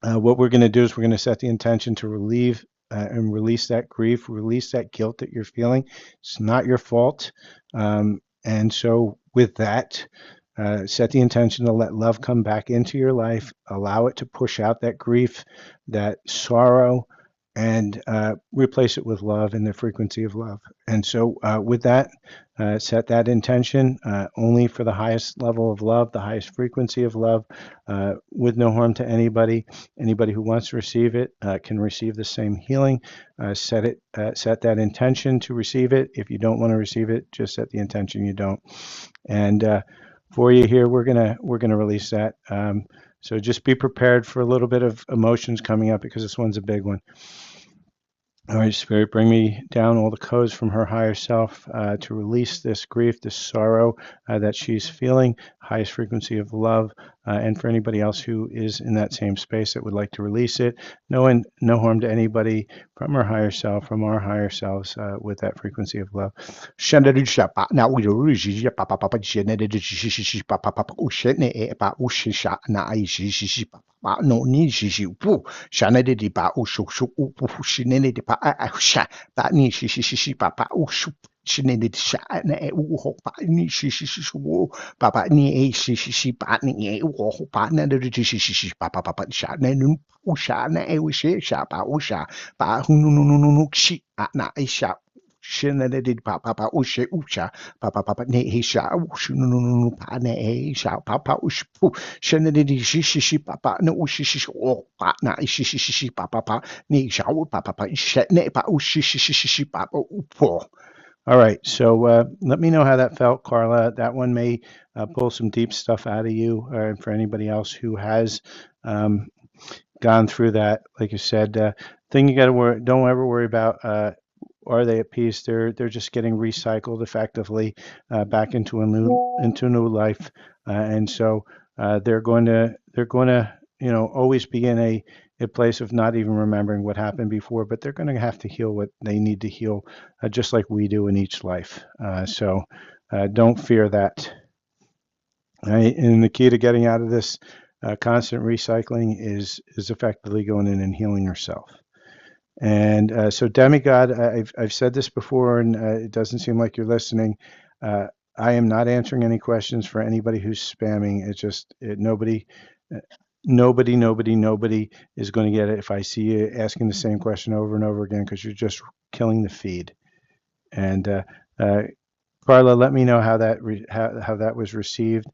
what we're going to do is we're going to set the intention to relieve and release that grief, release that guilt that you're feeling. It's not your fault. And so with that, set the intention to let love come back into your life, allow it to push out that grief, that sorrow, and replace it with love and the frequency of love. And so, with that, set that intention only for the highest level of love, the highest frequency of love, with no harm to anybody. Anybody who wants to receive it can receive the same healing. Set that intention to receive it. If you don't want to receive it, just set the intention you don't. And for you here, we're gonna release that. So just be prepared for a little bit of emotions coming up because this one's a big one. All right, Spirit, bring me down all the codes from her higher self to release this grief, this sorrow that she's feeling, highest frequency of love, and for anybody else who is in that same space that would like to release it, no harm to anybody from her higher self, from our higher selves with that frequency of love. No ni shi shi pu shana de ba u shu shu u pu shi ne de ba a sha ba ni shi ba ba u shu shi ne de sha na e u ho ba ni shi u ba ba ni e shi ba ni e u ho ba na de shi ba ba ba sha na nu u sha na e u shi sha ba u sha ba hu nu shi na e sha shana de ba ba ba u shi u sha ba ba ba ne e sha u shu nu pa ne e sha ba ba u shi pu shana de shi pa pa no u shi o pa na shi pa pa pa ni sha u pa pa pa she ne pa u shi pa pa u po. All right, so let me know how that felt, Carla. That one may pull some deep stuff out of you, or for anybody else who has gone through that. Like you said, thing you got to worry, don't ever worry about. Are they at peace? They're just getting recycled effectively back into a new life, and so they're going to always be in a place of not even remembering what happened before, but they're going to have to heal what they need to heal, just like we do in each life. So don't fear that. Right? And the key to getting out of this constant recycling is effectively going in and healing yourself. And so, Demigod, I've said this before, and it doesn't seem like you're listening. I am not answering any questions for anybody who's spamming. It's just nobody is going to get it if I see you asking the same question over and over again because you're just killing the feed. And Carla, let me know how that was received.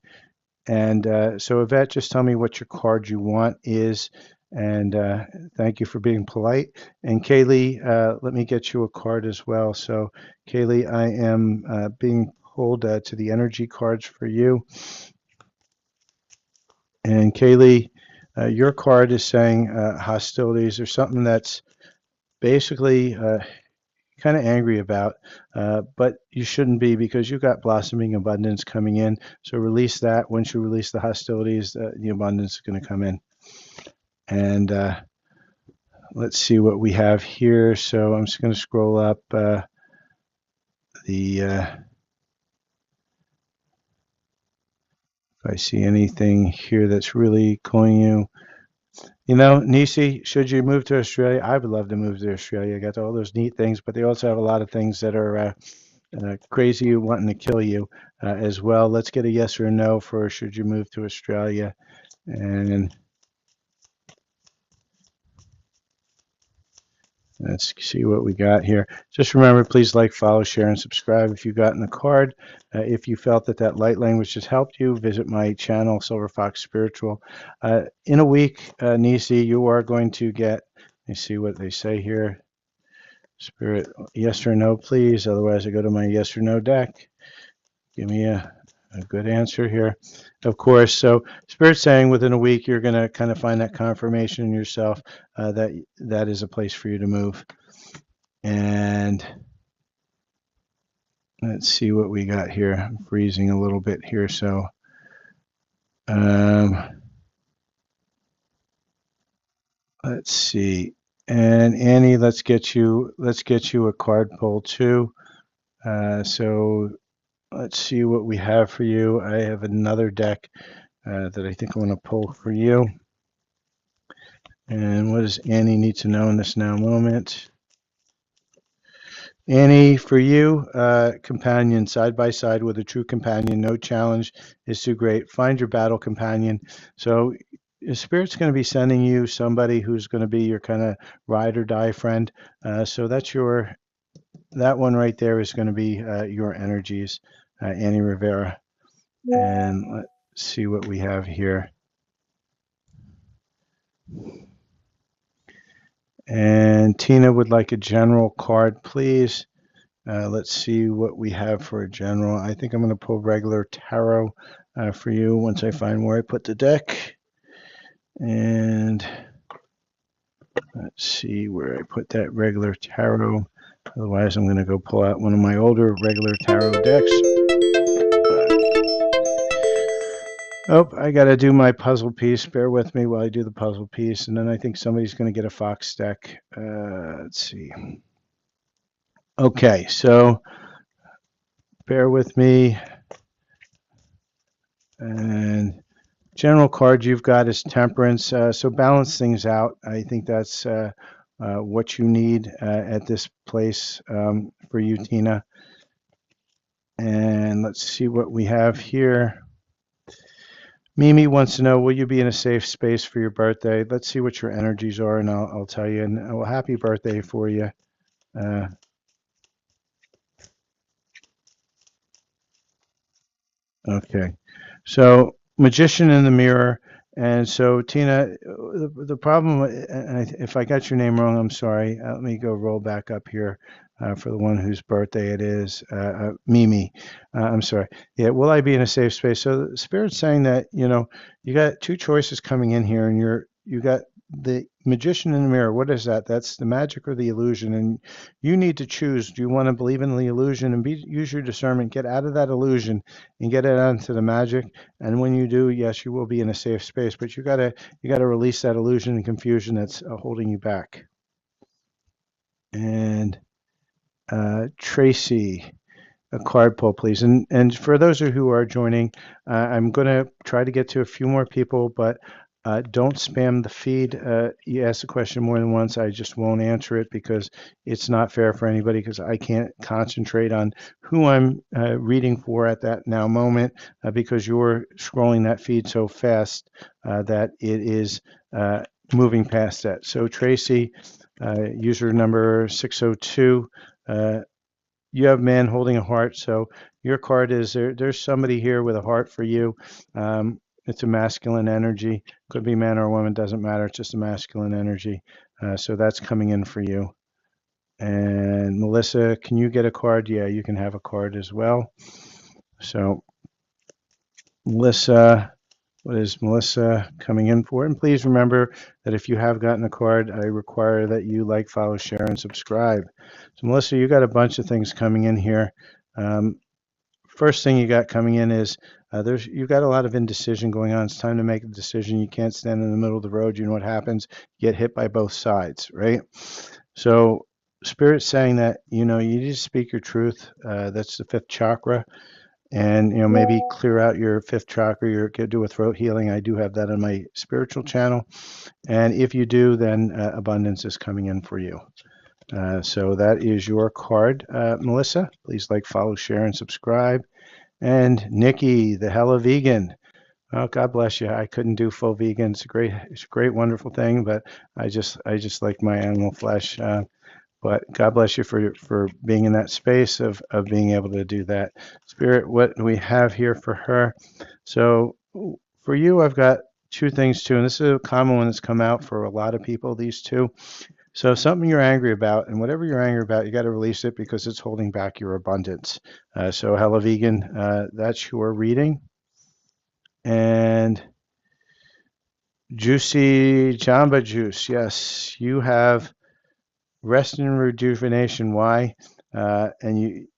And so, Yvette, just tell me what your card you want is. And thank you for being polite. And Kaylee, let me get you a card as well. So, Kaylee, I am being pulled to the energy cards for you. And Kaylee, your card is saying hostilities or something that's basically kind of angry about, but you shouldn't be because you've got blossoming abundance coming in. So release that. Once you release the hostilities, the abundance is going to come in. And let's see what we have here. So I'm just going to scroll up if I see anything here that's really calling you. Nisi, should you move to Australia? I would love to move to Australia. Got all those neat things, but they also have a lot of things that are crazy wanting to kill you as well. Let's get a yes or a no for should you move to Australia. And let's see what we got here. Just remember, please like, follow, share, and subscribe if you've gotten the card. If you felt that light language has helped you, visit my channel, Silver Fox Spiritual. In a week, Nisi, you are going to get, let me see what they say here. Spirit, yes or no, please. Otherwise, I go to my yes or no deck. Give me a good answer here. Of course, so Spirit's saying within a week you're going to kind of find that confirmation in yourself that is a place for you to move. And let's see what we got here. I'm freezing a little bit here, so let's see. And Annie, let's get you a card pull too. So let's see what we have for you. I have another deck that I think I'm going to pull for you. And what does Annie need to know in this now moment? Annie, for you, companion, side by side with a true companion. No challenge is too great. Find your battle companion. So Spirit's going to be sending you somebody who's going to be your kind of ride or die friend. So that one right there is going to be your energies, Annie Rivera. And let's see what we have here. And Tina would like a general card, please. Let's see what we have for a general. I think I'm going to pull regular tarot for you once I find where I put the deck. And let's see where I put that regular tarot. Otherwise, I'm going to go pull out one of my older regular tarot decks. Oh, I got to do my puzzle piece. Bear with me while I do the puzzle piece. And then I think somebody's going to get a fox deck. Let's see. Okay, so bear with me. And general card you've got is Temperance. So balance things out. I think that's what you need at this place for you, Tina. And let's see what we have here. Mimi wants to know, will you be in a safe space for your birthday? Let's see what your energies are, and I'll tell you. And well, happy birthday for you. Uh, okay. So, Magician in the Mirror. And so, Tina, the problem, and if I got your name wrong, I'm sorry. Let me go roll back up here for the one whose birthday it is, Mimi. I'm sorry. Yeah, will I be in a safe space? So, the Spirit's saying that, you got two choices coming in here, and you got the Magician in the Mirror. What is that? That's the magic or the illusion. And you need to choose. Do you want to believe in the illusion and use your discernment, get out of that illusion and get it onto the magic? And when you do, yes, you will be in a safe space, but you gotta release that illusion and confusion that's holding you back. And Tracy, a card pull, please. And for those of you who are joining, I'm going to try to get to a few more people, but don't spam the feed. You ask the question more than once, I just won't answer it because it's not fair for anybody because I can't concentrate on who I'm reading for at that now moment because you're scrolling that feed so fast that it is moving past that. So Tracy, user number 602. You have man holding a heart. So your card is there's somebody here with a heart for you. It's a masculine energy. Could be man or woman, doesn't matter. It's just a masculine energy. So that's coming in for you. And Melissa, can you get a card? Yeah, you can have a card as well. So Melissa, what is Melissa coming in for? And please remember that if you have gotten a card, I require that you like, follow, share, and subscribe. So Melissa, you got a bunch of things coming in here. First thing you got coming in is you've got a lot of indecision going on. It's time to make a decision. You can't stand in the middle of the road. You know what happens? You get hit by both sides, right? So Spirit's saying that you need to speak your truth. That's the fifth chakra, and maybe clear out your fifth chakra. You could do a throat healing. I do have that on my spiritual channel, and if you do, then abundance is coming in for you. So that is your card, Melissa. Please like, follow, share, and subscribe. And Nikki, the hella vegan. Oh, God bless you. I couldn't do full vegan. It's a great, wonderful thing, but I just like my animal flesh. But God bless you for being in that space of being able to do that. Spirit, what do we have here for her? So for you, I've got two things too, and this is a common one that's come out for a lot of people. These two. So something you're angry about, and whatever you're angry about, you got to release it because it's holding back your abundance. So Hella Vegan, that's your reading. And Juicy Jamba Juice, yes, you have rest and rejuvenation. Why? And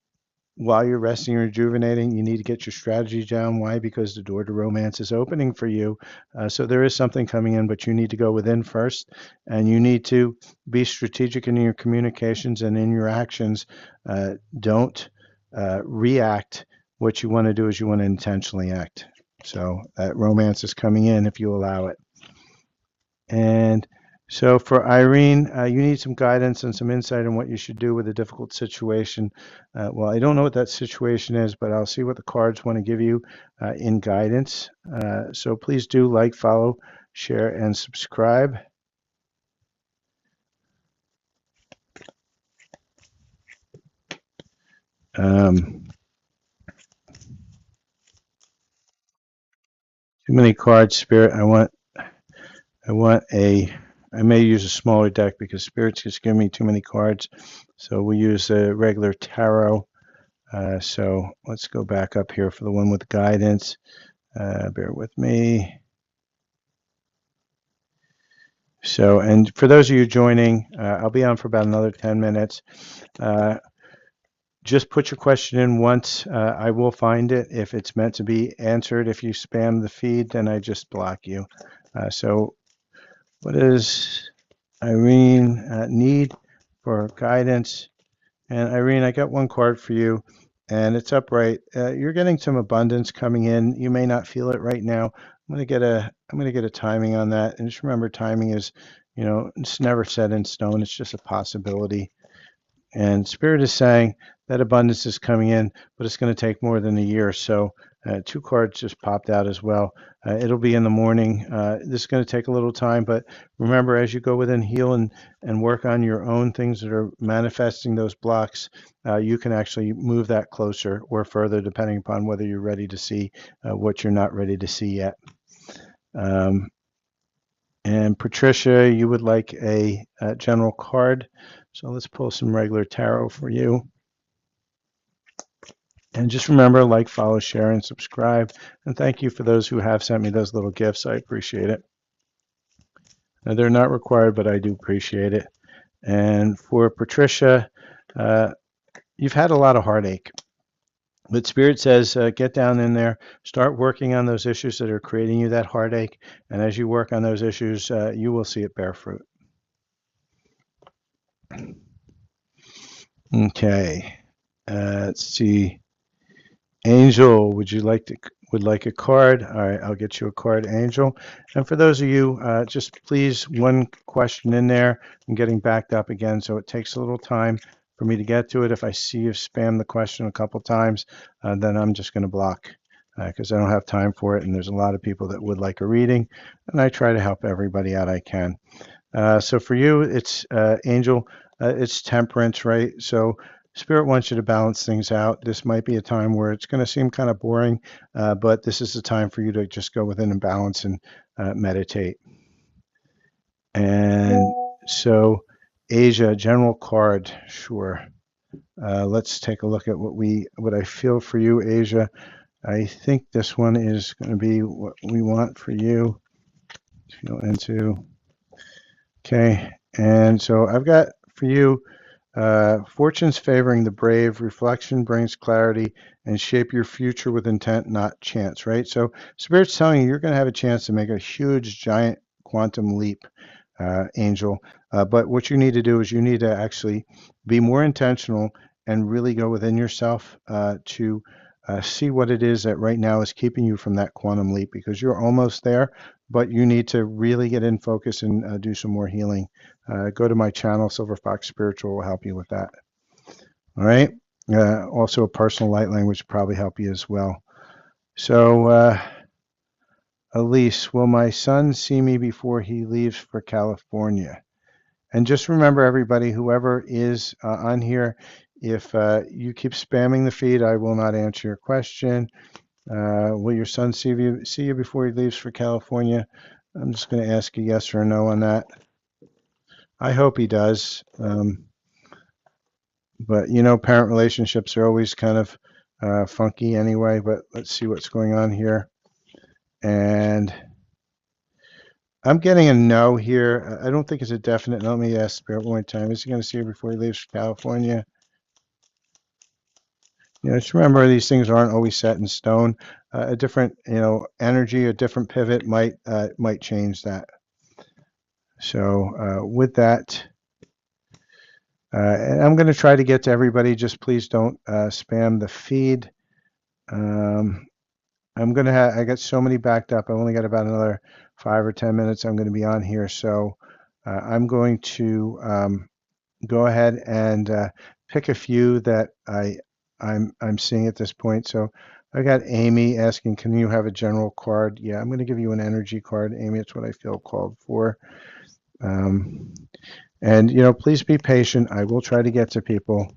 while you're resting and rejuvenating, you need to get your strategy down. Why? Because the door to romance is opening for you. So there is something coming in, but you need to go within first, and you need to be strategic in your communications and in your actions. Don't react. What you want to do is you want to intentionally act. So that romance is coming in if you allow it. And so for Irene, you need some guidance and some insight on what you should do with a difficult situation. Well, I don't know what that situation is, but I'll see what the cards want to give you in guidance. So please do like, follow, share, and subscribe. Too many cards, Spirit. I may use a smaller deck because Spirit's just giving me too many cards. So we'll use a regular tarot. So let's go back up here for the one with guidance. Bear with me. So, and for those of you joining, I'll be on for about another 10 minutes. Just put your question in once. I will find it. If it's meant to be answered, if you spam the feed, then I just block you. So what does Irene need for guidance? And Irene, I got one card for you, and it's upright. You're getting some abundance coming in. You may not feel it right now. I'm gonna get a timing on that. And just remember, timing is, it's never set in stone. It's just a possibility. And Spirit is saying that abundance is coming in, but it's going to take more than a year. So two cards just popped out as well. It'll be in the morning. This is going to take a little time, but remember, as you go within heal and work on your own things that are manifesting those blocks, you can actually move that closer or further, depending upon whether you're ready to see what you're not ready to see yet. And Patricia, you would like a general card. So let's pull some regular tarot for you. And just remember, like, follow, share, and subscribe. And thank you for those who have sent me those little gifts. I appreciate it. Now, they're not required, but I do appreciate it. And for Patricia, you've had a lot of heartache. But Spirit says, get down in there, start working on those issues that are creating you that heartache. And as you work on those issues, you will see it bear fruit. Okay. Let's see. Angel, would like a card? All right, I'll get you a card, Angel. And for those of you, just please, one question in there. I'm getting backed up again, so it takes a little time for me to get to it. If I see you spam the question a couple times, then I'm just going to block because I don't have time for it. And there's a lot of people that would like a reading, and I try to help everybody out I can. So for you, it's Angel, it's temperance, right? So Spirit wants you to balance things out. This might be a time where it's going to seem kind of boring, but this is the time for you to just go within and balance and meditate. And so Asia, general card, sure. Let's take a look at what I feel for you, Asia. I think this one is going to be what we want for you. Feel into. Okay, and so I've got for you, fortune's favoring the brave, reflection brings clarity, and shape your future with intent, not chance, right? So Spirit's telling you you're going to have a chance to make a huge, giant quantum leap, Angel. But what you need to do is you need to actually be more intentional and really go within yourself to see what it is that right now is keeping you from that quantum leap, because you're almost there, but you need to really get in focus and do some more healing. Go to my channel, Silver Fox Spiritual will help you with that. All right. Also, a personal light language will probably help you as well. So, Elise, will my son see me before he leaves for California? And just remember, everybody, whoever is on here, if you keep spamming the feed, I will not answer your question. Will your son see you before he leaves for California? I'm just going to ask a yes or a no on that. I hope he does. But parent relationships are always kind of funky anyway. But let's see what's going on here. And I'm getting a no here. I don't think it's a definite. Let me ask Spirit one more time. Is he going to see her before he leaves for California? Just remember, these things aren't always set in stone. A different, energy, a different pivot might change that. So with that, and I'm going to try to get to everybody. Just please don't spam the feed. I got so many backed up. I only got about another 5 or 10 minutes. I'm going to be on here. So I'm going to go ahead and pick a few that I'm seeing at this point. So I got Amy asking, can you have a general card? Yeah, I'm going to give you an energy card, Amy. It's what I feel called for. Um, and, please be patient. I will try to get to people,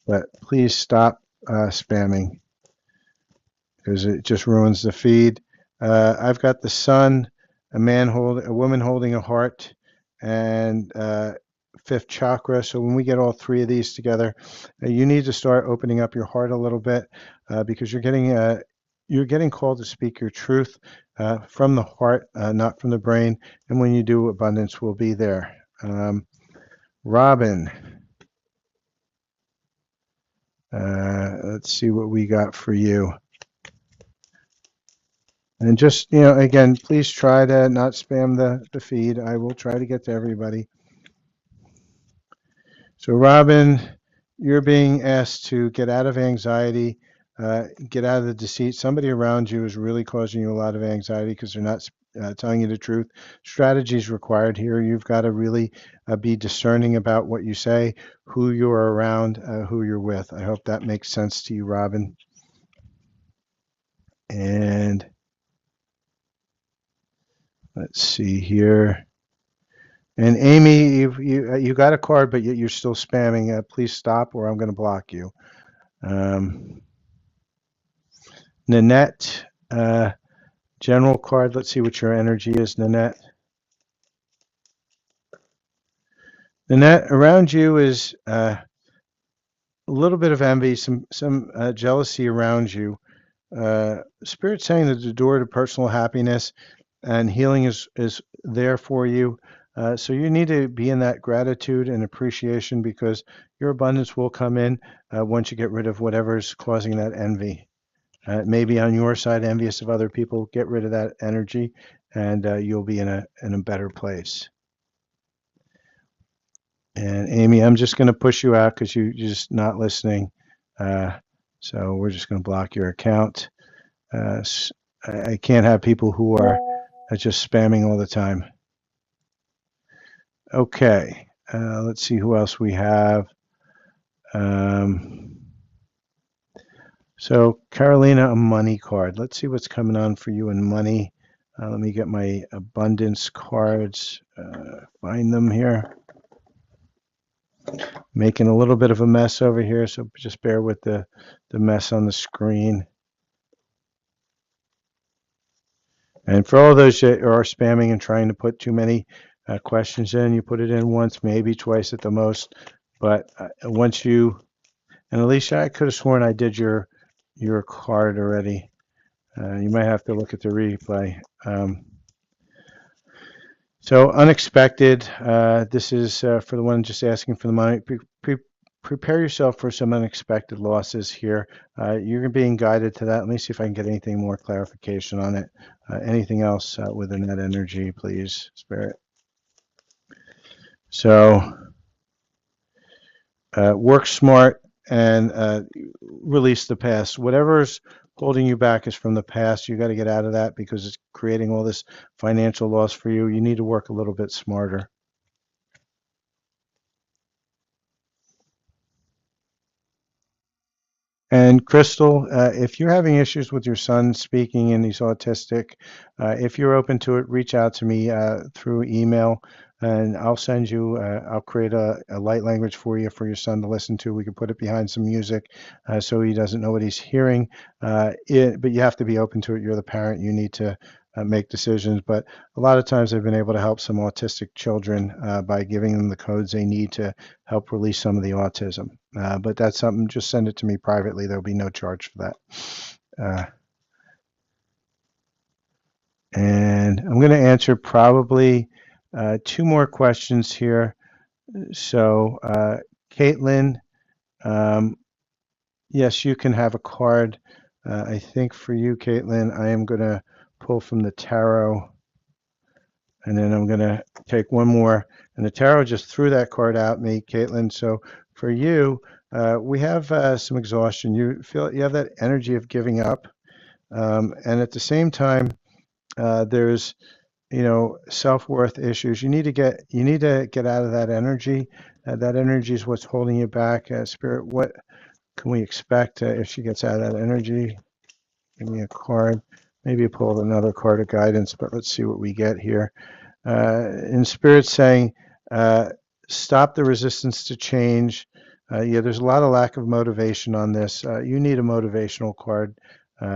but please stop spamming because it just ruins the feed. I've got the sun, a woman holding a heart, and fifth chakra. So when we get all three of these together, you need to start opening up your heart a little bit because you're getting called to speak your truth from the heart, not from the brain. And when you do, abundance will be there. Robin, let's see what we got for you. And just, again, please try to not spam the feed. I will try to get to everybody. So, Robin, you're being asked to get out of anxiety, get out of the deceit. Somebody around you is really causing you a lot of anxiety because they're not telling you the truth. Strategies required here. You've got to really be discerning about what you say, who you're around, who you're with. I hope that makes sense to you, Robin. And let's see here. And Amy, you got a card, but you're still spamming. Please stop, or I'm going to block you. Nanette, general card. Let's see what your energy is, Nanette. Nanette, around you is a little bit of envy, some jealousy around you. Spirit saying that the door to personal happiness and healing is there for you. So you need to be in that gratitude and appreciation because your abundance will come in once you get rid of whatever's causing that envy. Maybe on your side, envious of other people, get rid of that energy, and you'll be in a better place. And Amy, I'm just going to push you out because you're just not listening. So we're just going to block your account. I can't have people who are just spamming all the time. Okay, let's see who else we have. So Carolina, a money card. Let's see what's coming on for you in money. Let me get my abundance cards, find them here. Making a little bit of a mess over here, so just bear with the mess on the screen. And for all those that are spamming and trying to put too many questions in, you put it in once, maybe twice at the most. But once you, and Alicia, I could have sworn I did your card already. You might have to look at the replay. So unexpected. This is for the one just asking for the money. Prepare yourself for some unexpected losses here. You're being guided to that. Let me see if I can get anything more clarification on it. Anything else within that energy, please, Spirit. So work smart and release the past. Whatever's holding you back is from the past. You got to get out of that because it's creating all this financial loss for you. You need to work a little bit smarter. And Crystal, if you're having issues with your son speaking and he's autistic, if you're open to it, reach out to me through email and I'll send you, I'll create a light language for you for your son to listen to. We can put it behind some music so he doesn't know what he's hearing. But you have to be open to it. You're the parent. You need to make decisions. But a lot of times I've been able to help some autistic children by giving them the codes they need to help release some of the autism. But that's something, just send it to me privately. There'll be no charge for that. And I'm going to answer probably two more questions here. So, Caitlin, yes, you can have a card. I think for you, Caitlin, I am going to pull from the tarot. And then I'm going to take one more. And the tarot just threw that card at me, Caitlin. So for you, we have some exhaustion. You feel you have that energy of giving up. And at the same time, there's, self-worth issues. You need to get out of that energy. That energy is what's holding you back. Spirit, can we expect if she gets out of that energy? Give me a card. Maybe pull another card of guidance, but let's see what we get here. In spirit saying, stop the resistance to change. Yeah, there's a lot of lack of motivation on this. You need a motivational card.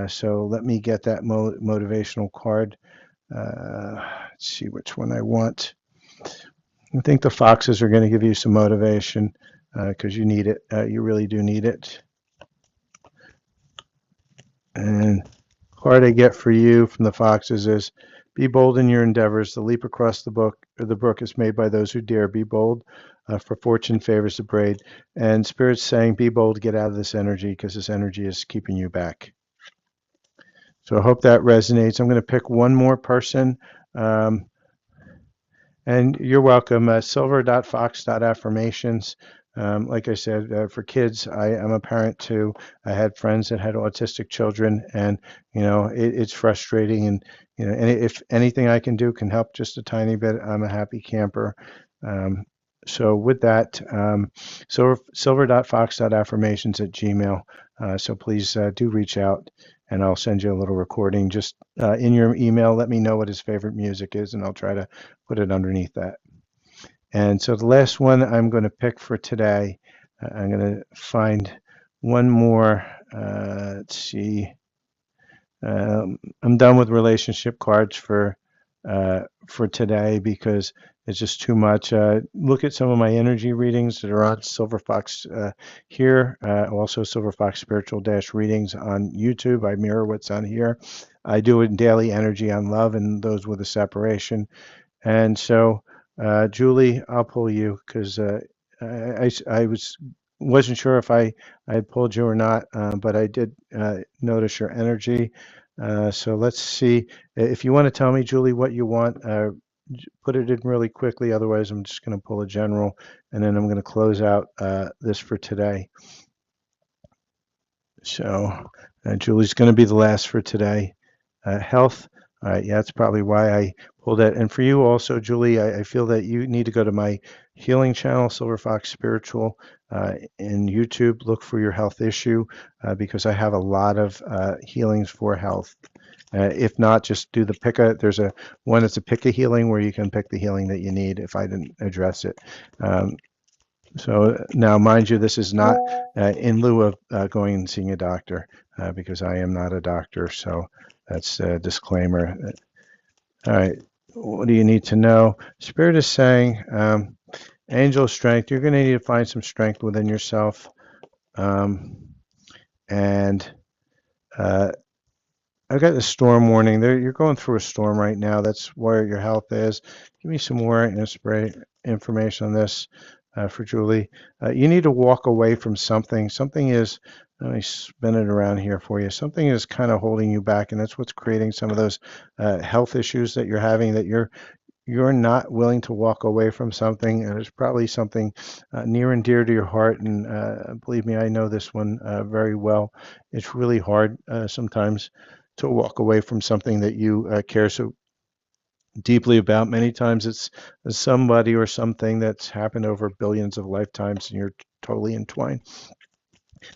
So let me get that motivational card. Let's see which one I want. I think the foxes are going to give you some motivation because you need it. You really do need it. And card I get for you from the foxes is, be bold in your endeavors. The leap across the brook is made by those who dare. Be bold, for fortune favors the brave. And Spirit's saying, be bold, get out of this energy because this energy is keeping you back. So I hope that resonates. I'm going to pick one more person. And you're welcome. Silver.fox.affirmations. Like I said, for kids, I'm a parent too. I had friends that had autistic children, and it's frustrating. And and if anything I can do can help just a tiny bit, I'm a happy camper. So with that, silver.fox.affirmations@gmail. So please do reach out, and I'll send you a little recording. Just in your email, let me know what his favorite music is, and I'll try to put it underneath that. And so the last one I'm going to pick for today, I'm going to find one more. Let's see. I'm done with relationship cards for today because it's just too much. Look at some of my energy readings that are on Silver Fox here. Also Silver Fox Spiritual Dash readings on YouTube. I mirror what's on here. I do it in daily energy on love and those with a separation. And so, Julie, I'll pull you because I wasn't sure if I had pulled you or not, but I did notice your energy. So let's see. If you want to tell me, Julie, what you want, put it in really quickly. Otherwise, I'm just going to pull a general, and then I'm going to close out this for today. So Julie's going to be the last for today. Health. All right, yeah, that's probably why I pulled that. And for you also, Julie, I feel that you need to go to my healing channel, Silver Fox Spiritual, in YouTube. Look for your health issue because I have a lot of healings for health. If not, just do the pick-a. There's one that's a pick-a healing where you can pick the healing that you need if I didn't address it. So now, mind you, this is not in lieu of going and seeing a doctor because I am not a doctor. So that's a disclaimer. All right. What do you need to know? Spirit is saying, angel strength. You're going to need to find some strength within yourself. And I got the storm warning there. You're going through a storm right now. That's where your health is. Give me some more information on this. For Julie, you need to walk away from something. Something is, let me spin it around here for you. Something is kind of holding you back, and that's what's creating some of those health issues that you're having. That you're not willing to walk away from something, and it's probably something near and dear to your heart. And believe me, I know this one very well. It's really hard sometimes to walk away from something that you care so deeply about. Many times it's somebody or something that's happened over billions of lifetimes and you're totally entwined.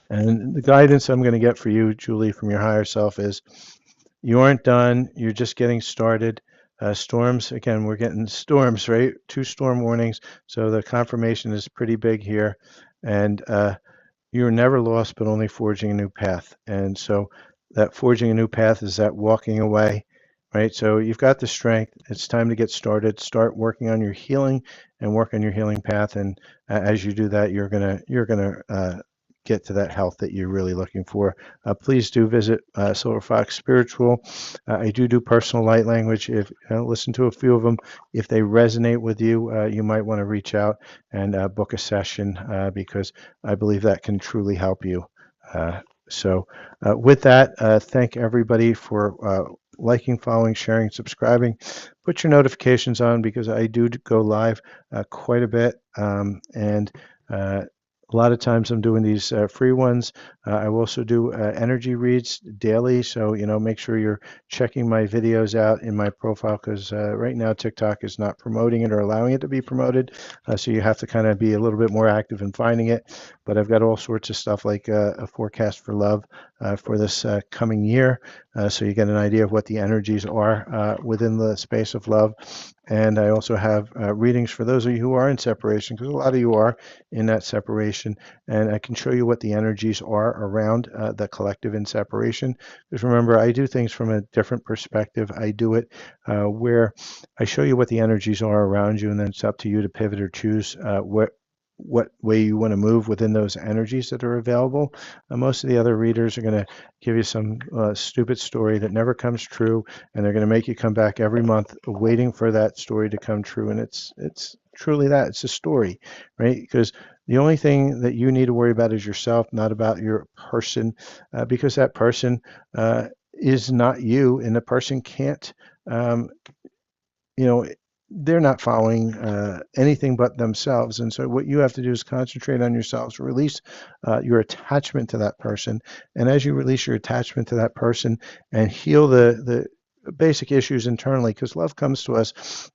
And the guidance I'm going to get for you, Julie, from your higher self is you aren't done. You're just getting started. Storms, again, we're getting storms, right? 2 storm warnings. So the confirmation is pretty big here. And you're never lost, but only forging a new path. And so that forging a new path is that walking away. Right, so you've got the strength. It's time to get started. Start working on your healing and work on your healing path. And as you do that, you're gonna get to that health that you're really looking for. Please do visit Silver Fox Spiritual. I do personal light language. If listen to a few of them, if they resonate with you, you might want to reach out and book a session because I believe that can truly help you. So with that, thank everybody for liking, following, sharing, subscribing. Put your notifications on because I do go live quite a bit. And A lot of times I'm doing these free ones. I also do energy reads daily. So, make sure you're checking my videos out in my profile because right now TikTok is not promoting it or allowing it to be promoted. So you have to kind of be a little bit more active in finding it. But I've got all sorts of stuff like a forecast for love for this coming year. So you get an idea of what the energies are within the space of love. And I also have readings for those of you who are in separation, because a lot of you are in that separation. And I can show you what the energies are around the collective in separation. Because remember, I do things from a different perspective. I do it where I show you what the energies are around you, and then it's up to you to pivot or choose what way you want to move within those energies that are available. Most of the other readers are going to give you some stupid story that never comes true, and they're going to make you come back every month waiting for that story to come true. And it's truly that. It's a story, right? Because the only thing that you need to worry about is yourself, not about your person, because that person is not you, and the person can't um, you know, they're not following anything but themselves. And so what you have to do is concentrate on yourselves, release your attachment to that person. And as you release your attachment to that person and heal the basic issues internally, because love comes to us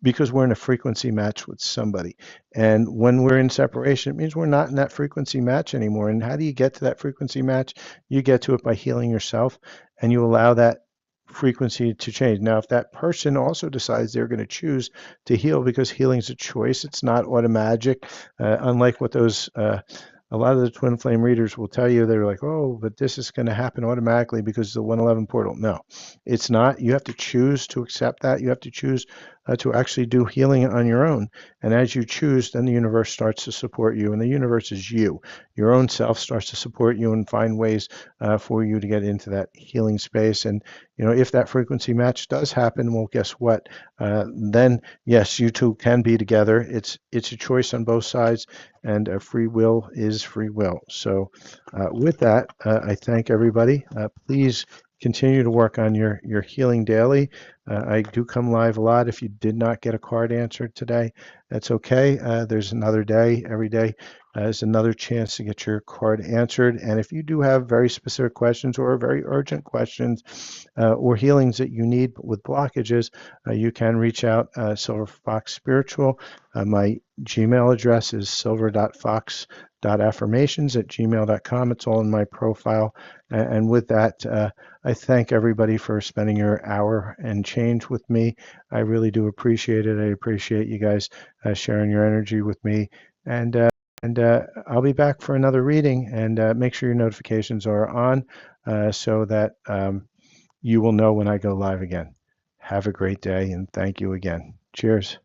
because we're in a frequency match with somebody. And when we're in separation, it means we're not in that frequency match anymore. And how do you get to that frequency match? You get to it by healing yourself, and you allow that frequency to change. Now, if that person also decides they're going to choose to heal, because healing is a choice, it's not automatic, unlike what those a lot of the twin flame readers will tell you. They're like, oh, but this is going to happen automatically because of the 111 portal. No, it's not. You have to choose to accept that. You have to choose to actually do healing on your own. And as you choose, then the universe starts to support you. And the universe is you. Your own self starts to support you and find ways for you to get into that healing space. And, if that frequency match does happen, well, guess what? Then, yes, you two can be together. It's a choice on both sides, and free will is free will. So with that, I thank everybody. Please continue to work on your healing daily. I do come live a lot. If you did not get a card answered today, that's okay. There's another day. Every day is another chance to get your card answered. And if you do have very specific questions or very urgent questions or healings that you need with blockages, you can reach out, Silver Fox Spiritual. My Gmail address is silver.fox.affirmations@gmail.com. It's all in my profile. And with that, I thank everybody for spending your hour and change with me. I really do appreciate it. I appreciate you guys sharing your energy with me. And I'll be back for another reading. And make sure your notifications are on so that you will know when I go live again. Have a great day, and thank you again. Cheers.